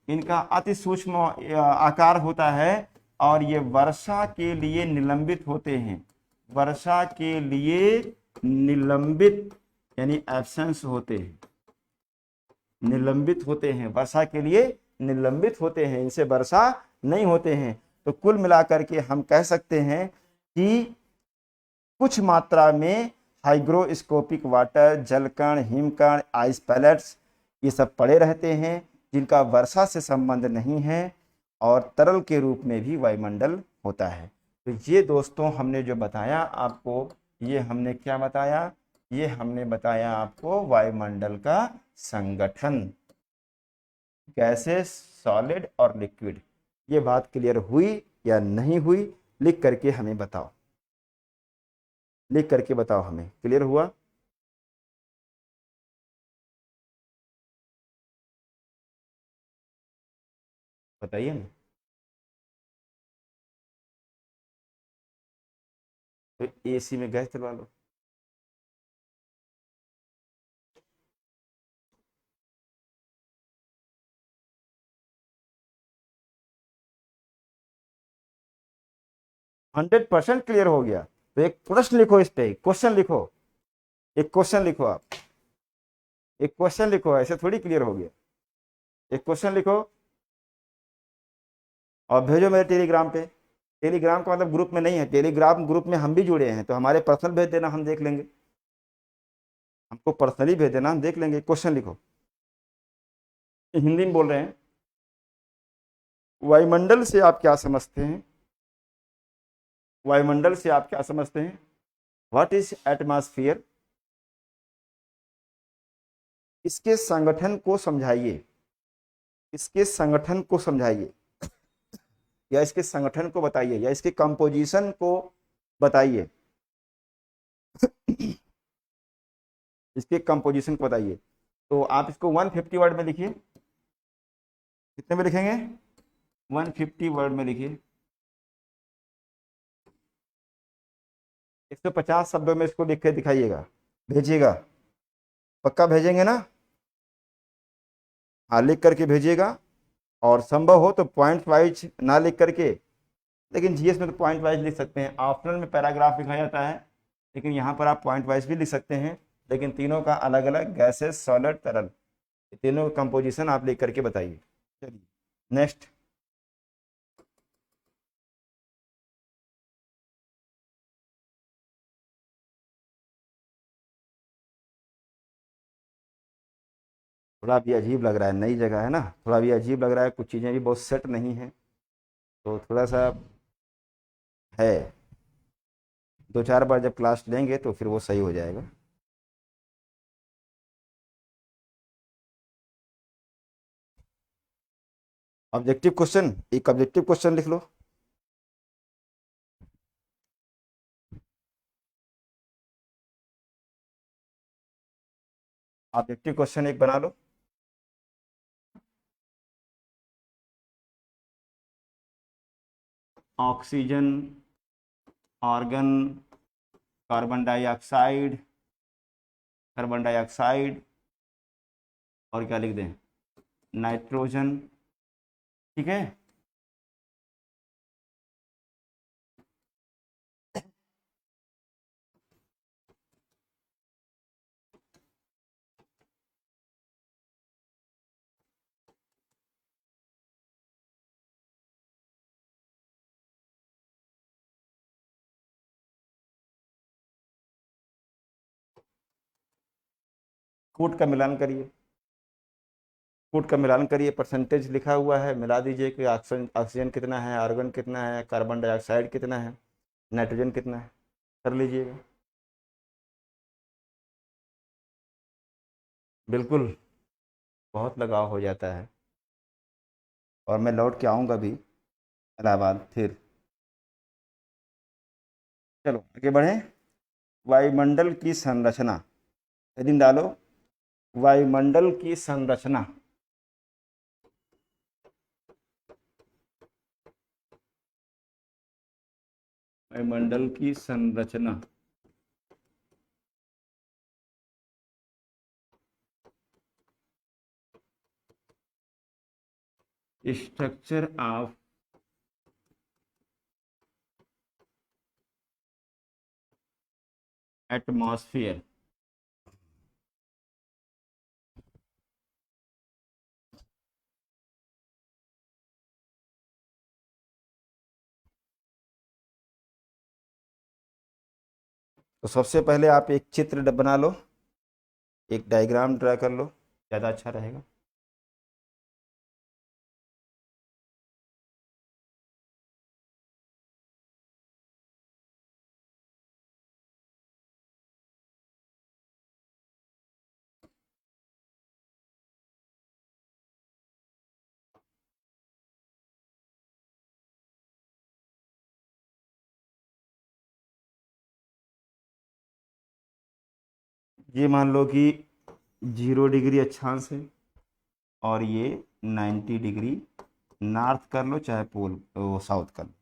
[SPEAKER 1] इनका अति सूक्ष्म आकार होता है। और ये वर्षा के लिए निलंबित होते हैं, वर्षा के लिए निलंबित यानी एब्सेंस होते हैं, निलंबित होते हैं, वर्षा के लिए निलंबित होते हैं, इनसे वर्षा नहीं होते हैं। तो कुल मिलाकर के हम कह सकते हैं कि कुछ मात्रा में हाइग्रोस्कोपिक वाटर, जलकण, हिमकण, आइस पैलेट्स, ये सब पड़े रहते हैं, जिनका वर्षा से संबंध नहीं है, और तरल के रूप में भी वायुमंडल होता है। तो ये दोस्तों हमने जो बताया आपको, ये हमने क्या बताया? ये हमने बताया आपको वायुमंडल का संगठन, गैसेस, सॉलिड और लिक्विड। ये बात क्लियर हुई या नहीं हुई? लिख करके हमें बताओ, लिख करके बताओ हमें, क्लियर हुआ? बताइए ना। तो एसी में गैस चलवा लो। 100% क्लियर हो गया। तो एक प्रश्न लिखो, इस पे क्वेश्चन लिखो, एक क्वेश्चन लिखो आप, एक क्वेश्चन लिखो, ऐसे थोड़ी क्लियर हो गया। एक क्वेश्चन लिखो और भेजो मेरे टेलीग्राम पे। टेलीग्राम का मतलब ग्रुप में नहीं है, टेलीग्राम ग्रुप में हम भी जुड़े हैं, तो हमारे पर्सनल भेज देना, हम देख लेंगे। हमको पर्सनली भेज देना, हम देख लेंगे। क्वेश्चन लिखो, हिंदी में बोल रहे हैं। वायुमंडल से आप क्या समझते हैं? वायुमंडल से आप क्या समझते हैं? What is atmosphere? इसके संगठन को समझाइए, इसके संगठन को समझाइए, या इसके संगठन को बताइए, या इसके कंपोजिशन को बताइए। इसके कंपोजिशन को बताइए। तो आप इसको 150 वर्ड में लिखिए। कितने में लिखेंगे? 150 वर्ड में लिखिए। 150 शब्दों में इसको लिख के दिखाइएगा, भेजिएगा। पक्का भेजेंगे ना? हाँ, लिख करके भेजिएगा। और संभव हो तो पॉइंट वाइज ना लिख करके, लेकिन जीएस में तो पॉइंट वाइज लिख सकते हैं, ऑप्शनल में पैराग्राफ लिखा जाता है, लेकिन यहाँ पर आप पॉइंट वाइज भी लिख सकते हैं। लेकिन तीनों का अलग अलग, गैसेस, सॉलिड, तरल, तीनों का कंपोजिशन आप लिख करके बताइए। चलिए नेक्स्ट। थोड़ा भी अजीब लग रहा है, नई जगह है ना, थोड़ा भी अजीब लग रहा है, कुछ चीज़ें भी बहुत सेट नहीं है, तो थोड़ा सा है। 2-4 बार जब क्लास लेंगे तो फिर वो सही हो जाएगा। ऑब्जेक्टिव क्वेश्चन, एक ऑब्जेक्टिव क्वेश्चन लिख लो। ऑब्जेक्टिव क्वेश्चन एक बना लो। Oxygen argon, carbon dioxide, carbon dioxide, और क्या लिख दें, नाइट्रोजन। ठीक है। कूट का मिलान करिए, कूट का मिलान करिए, परसेंटेज लिखा हुआ है, मिला दीजिए कि ऑक्सीजन ऑक्सीजन कितना है, आर्गन कितना है, कार्बन डाइऑक्साइड कितना है, नाइट्रोजन कितना है, कर लीजिएगा। बिल्कुल, बहुत लगाव हो जाता है। और मैं लौट के आऊँगा भी इलाहाबाद फिर। चलो आगे बढ़ें। वायुमंडल की संरचना, हेडिंग डालो, वायुमंडल की संरचना। वायुमंडल की संरचना, स्ट्रक्चर ऑफ एटमॉस्फेयर। तो सबसे पहले आप एक चित्र बना लो, एक डायग्राम ड्रा कर लो, ज़्यादा अच्छा रहेगा। ये मान लो कि 0 डिग्री अक्षांश है, और ये 90 डिग्री नॉर्थ कर लो, चाहे पोल वो साउथ कर लो,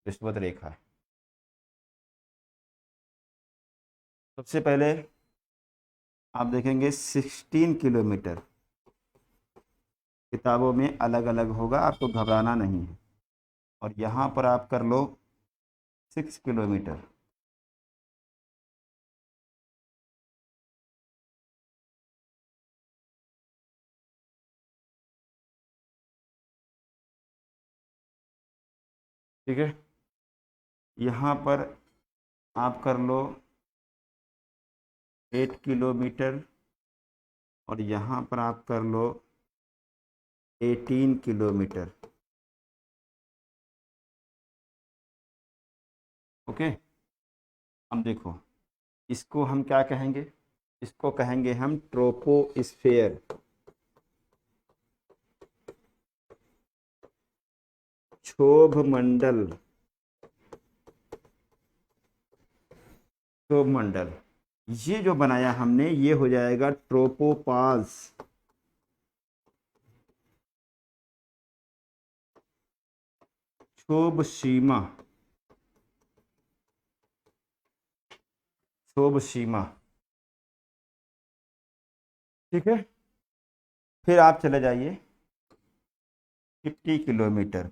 [SPEAKER 1] विषुवत रेखा है। सबसे पहले आप देखेंगे 16 किलोमीटर, किताबों में अलग अलग होगा, आपको घबराना नहीं है। और यहाँ पर आप कर लो 6 किलोमीटर। ठीक है। यहाँ पर आप कर लो 8 किलोमीटर, और यहाँ पर आप कर लो 18 किलोमीटर। ओके। अब देखो, इसको हम क्या कहेंगे, इसको कहेंगे हम ट्रोपोस्फेयर, क्षोभ मंडल, क्षोभ मंडल। ये जो बनाया हमने ये हो जाएगा ट्रोपोपाज, क्षोभ सीमा, क्षोभ सीमा। ठीक है। फिर आप चले जाइए 50 किलोमीटर,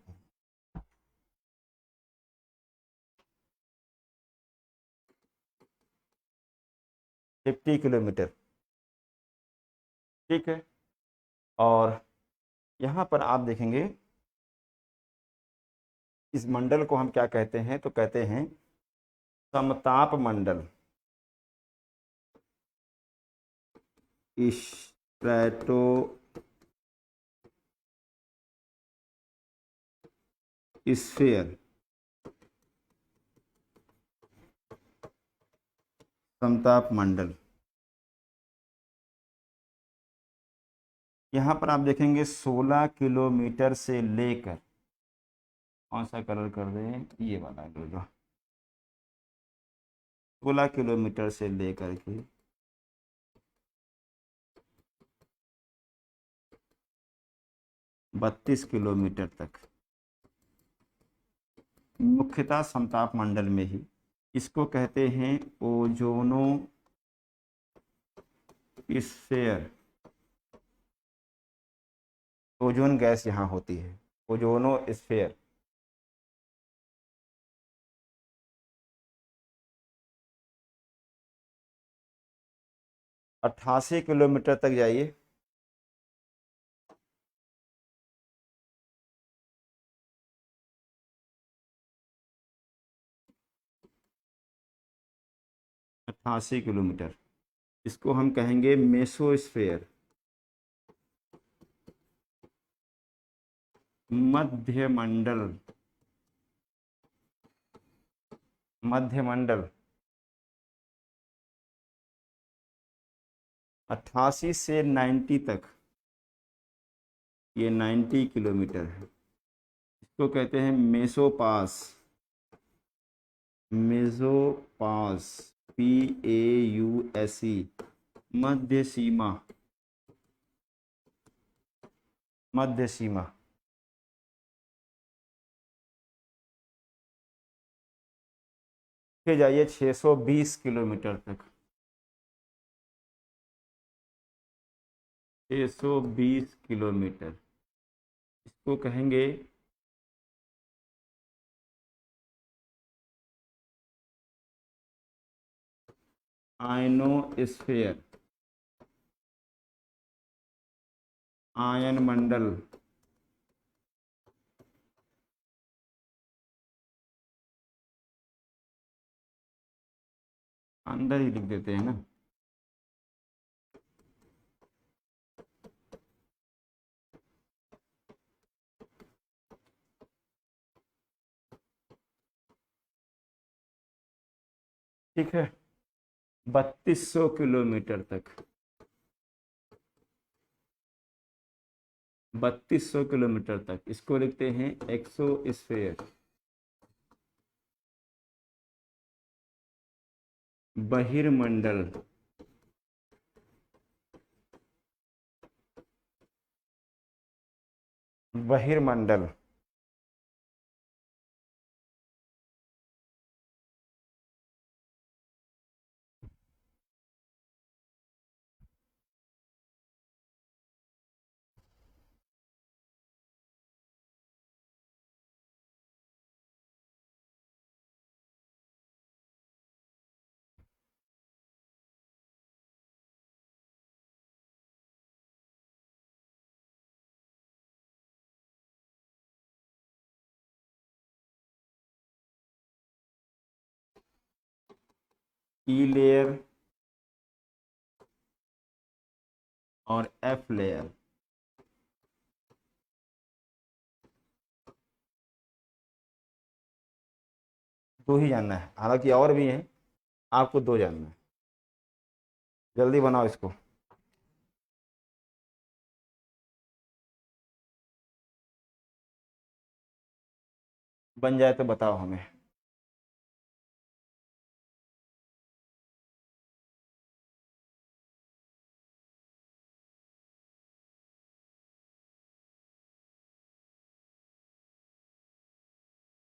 [SPEAKER 1] 50 किलोमीटर। ठीक है। और यहाँ पर आप देखेंगे इस मंडल को हम क्या कहते हैं, तो कहते हैं समताप मंडल, स्ट्रेटो स्फीयर, समताप मंडल। यहाँ पर आप देखेंगे 16 किलोमीटर से लेकर, कौन सा कलर कर दें, ये वाला कर दो, 16 किलोमीटर से लेकर के 32 किलोमीटर तक, मुख्यतः समताप मंडल में ही। इसको कहते हैं ओजोनो स्फेयर। ओजोन गैस यहाँ होती है, ओजोनो स्फेयर। अट्ठासी किलोमीटर तक जाइए। अट्ठासी किलोमीटर, इसको हम कहेंगे मेसोस्फेयर, मध्यमंडल। मध्यमंडल 88 से 90 तक, ये 90 किलोमीटर है। इसको कहते हैं मेसोपास। मेसोपास, PAUSE, मध्य सीमा। मध्य सीमा। फिर जाइए 620 किलोमीटर तक। 620 किलोमीटर, इसको कहेंगे आयनोस्फेयर, आयन मंडल। अंदर ही लिख देते हैं ना। ठीक है, 3200 किलोमीटर तक। 3200 किलोमीटर तक, इसको लिखते हैं एक्सोस्फेयर, बहिर्मंडल। बहिर्मंडल। ई लेयर और एफ लेयर, दो ही जानना है, हालांकि और भी हैं, आपको दो जानना है। जल्दी बनाओ इसको। बन जाए तो बताओ हमें।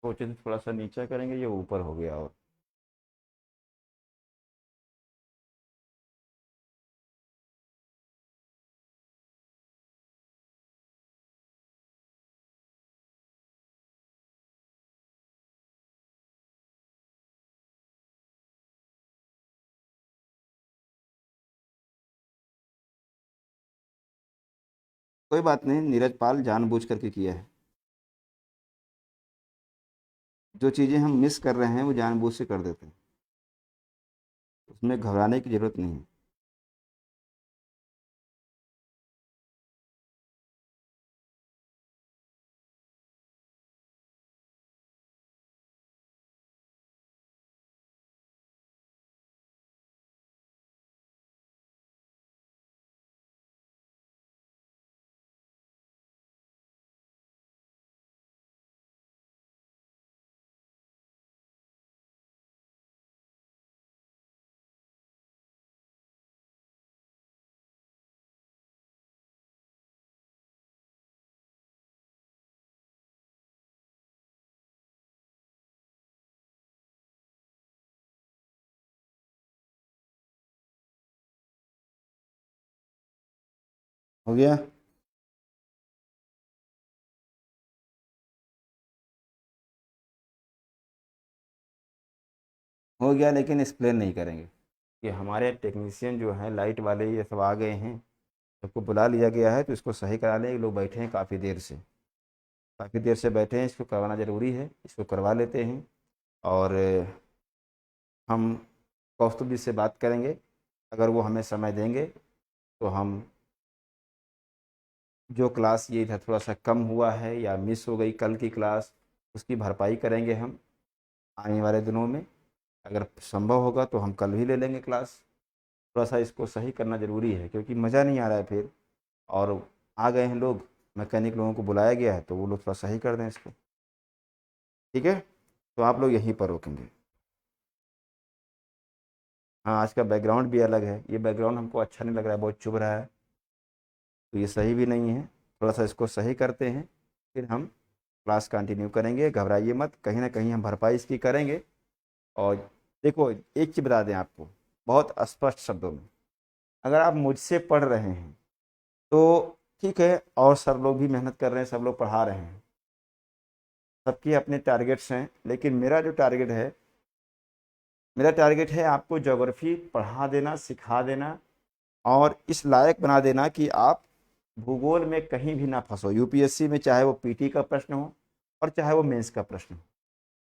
[SPEAKER 1] सोचे थे थोड़ा सा नीचा करेंगे, ये ऊपर हो गया। और कोई बात नहीं, नीरज पाल जानबूझ करके किया है। जो चीज़ें हम मिस कर रहे हैं वो जानबूझ से कर देते हैं, उसमें घबराने की ज़रूरत नहीं है। हो गया? हो गया, लेकिन एक्सप्लेन नहीं करेंगे कि हमारे टेक्नीशियन जो हैं लाइट वाले ये सब आ गए हैं, सबको बुला लिया गया है, तो इसको सही कराने लोग बैठे हैं काफ़ी देर से बैठे हैं। इसको करवाना ज़रूरी है, इसको करवा लेते हैं। और हम कौस्तुभ जी से बात करेंगे, अगर वो हमें समय देंगे तो हम जो क्लास ये था थोड़ा सा कम हुआ है या मिस हो गई कल की क्लास, उसकी भरपाई करेंगे हम आने वाले दिनों में। अगर संभव होगा तो हम कल भी ले लेंगे क्लास। थोड़ा सा इसको सही करना ज़रूरी है, क्योंकि मज़ा नहीं आ रहा है फिर। और आ गए हैं लोग, मैकेनिक लोगों को बुलाया गया है, तो वो लोग थोड़ा सही कर दें इसको। ठीक है, तो आप लोग यहीं पर रोकेंगे। हाँ, आज का बैकग्राउंड भी अलग है, ये बैकग्राउंड हमको अच्छा नहीं लग रहा है, बहुत चुभ रहा है, तो ये सही भी नहीं है। थोड़ा सा इसको सही करते हैं, फिर हम क्लास कंटिन्यू करेंगे। घबराइए मत, कहीं ना कहीं हम भरपाई इसकी करेंगे। और देखो, एक चीज़ बता दें आपको बहुत स्पष्ट शब्दों में, अगर आप मुझसे पढ़ रहे हैं तो ठीक है, और सब लोग भी मेहनत कर रहे हैं, सब लोग पढ़ा रहे हैं, सबके अपने टारगेट्स हैं, लेकिन मेरा टारगेट है आपको ज्योग्राफी पढ़ा देना, सिखा देना, और इस लायक बना देना कि आप भूगोल में कहीं भी ना फंसो। यूपीएससी में चाहे वो पीटी का प्रश्न हो और चाहे वो मेंस का प्रश्न हो,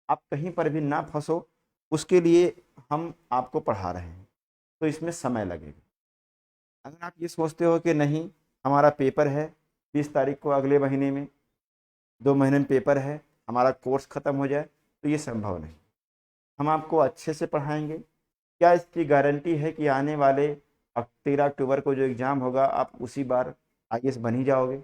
[SPEAKER 1] आप कहीं पर भी ना फंसो, उसके लिए हम आपको पढ़ा रहे हैं। तो इसमें समय लगेगा। अगर आप ये सोचते हो कि नहीं, हमारा पेपर है 20 तारीख को, अगले महीने में 2 महीने में पेपर है, हमारा कोर्स ख़त्म हो जाए, तो ये संभव नहीं। हम आपको अच्छे से पढ़ाएंगे। क्या इसकी गारंटी है कि आने वाले 13 अक्टूबर को जो एग्ज़ाम होगा आप उसी बार आईएएस बन ही जाओगे?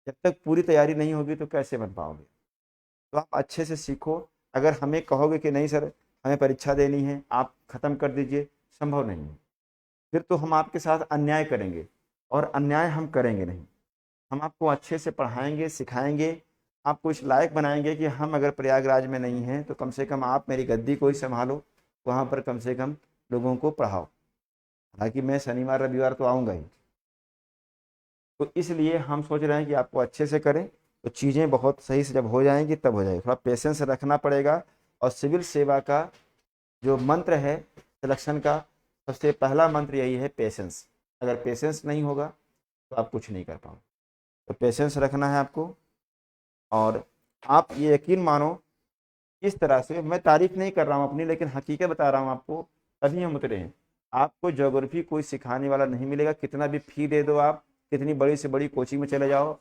[SPEAKER 1] जब तक पूरी तैयारी नहीं होगी तो कैसे बन पाओगे? तो आप अच्छे से सीखो। अगर हमें कहोगे कि नहीं सर, हमें परीक्षा देनी है, आप ख़त्म कर दीजिए, संभव नहीं है। फिर तो हम आपके साथ अन्याय करेंगे, और अन्याय हम करेंगे नहीं। हम आपको अच्छे से पढ़ाएंगे, सिखाएंगे, आपको इस लायक बनाएंगे कि हम अगर प्रयागराज में नहीं हैं तो कम से कम आप मेरी गद्दी को ही संभालो, वहाँ पर कम से कम लोगों को पढ़ाओ। हालांकि मैं शनिवार रविवार तो आऊँगा ही, तो इसलिए हम सोच रहे हैं कि आपको अच्छे से करें, तो चीज़ें बहुत सही से जब हो जाएंगी तब हो जाएगी। थोड़ा पेशेंस रखना पड़ेगा। और सिविल सेवा का जो मंत्र है सिलेक्शन का, सबसे पहला मंत्र यही है, पेशेंस। अगर पेशेंस नहीं होगा तो आप कुछ नहीं कर पाओगे। तो पेशेंस रखना है आपको। और आप ये यकीन मानो, इस तरह से मैं तारीफ नहीं कर रहा हूँ अपनी, लेकिन हकीकत बता रहा हूँ आपको, तभी हम उतरे हैं। आपको ज्योग्राफी कोई सिखाने वाला नहीं मिलेगा, कितना भी फी दे दो आप, कितनी बड़ी से बड़ी कोचिंग में चले जाओ,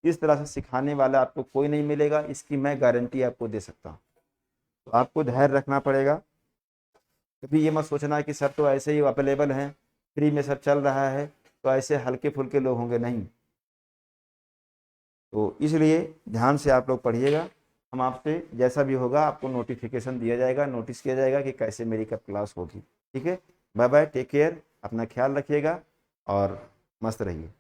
[SPEAKER 1] इस तरह से सिखाने वाला आपको कोई नहीं मिलेगा, इसकी मैं गारंटी आपको दे सकता हूँ। तो आपको धैर्य रखना पड़ेगा। कभी ये मत सोचना कि सर तो ऐसे ही अवेलेबल हैं, फ्री में सब चल रहा है, तो ऐसे हल्के फुल्के लोग होंगे, नहीं। तो इसलिए ध्यान से आप लोग पढ़िएगा। हम आपसे जैसा भी होगा आपको नोटिफिकेशन दिया जाएगा, नोटिस किया जाएगा कि कैसे मेरी कब क्लास होगी। ठीक है, बाय बाय, टेक केयर, अपना ख्याल रखिएगा और मस्त रहिए।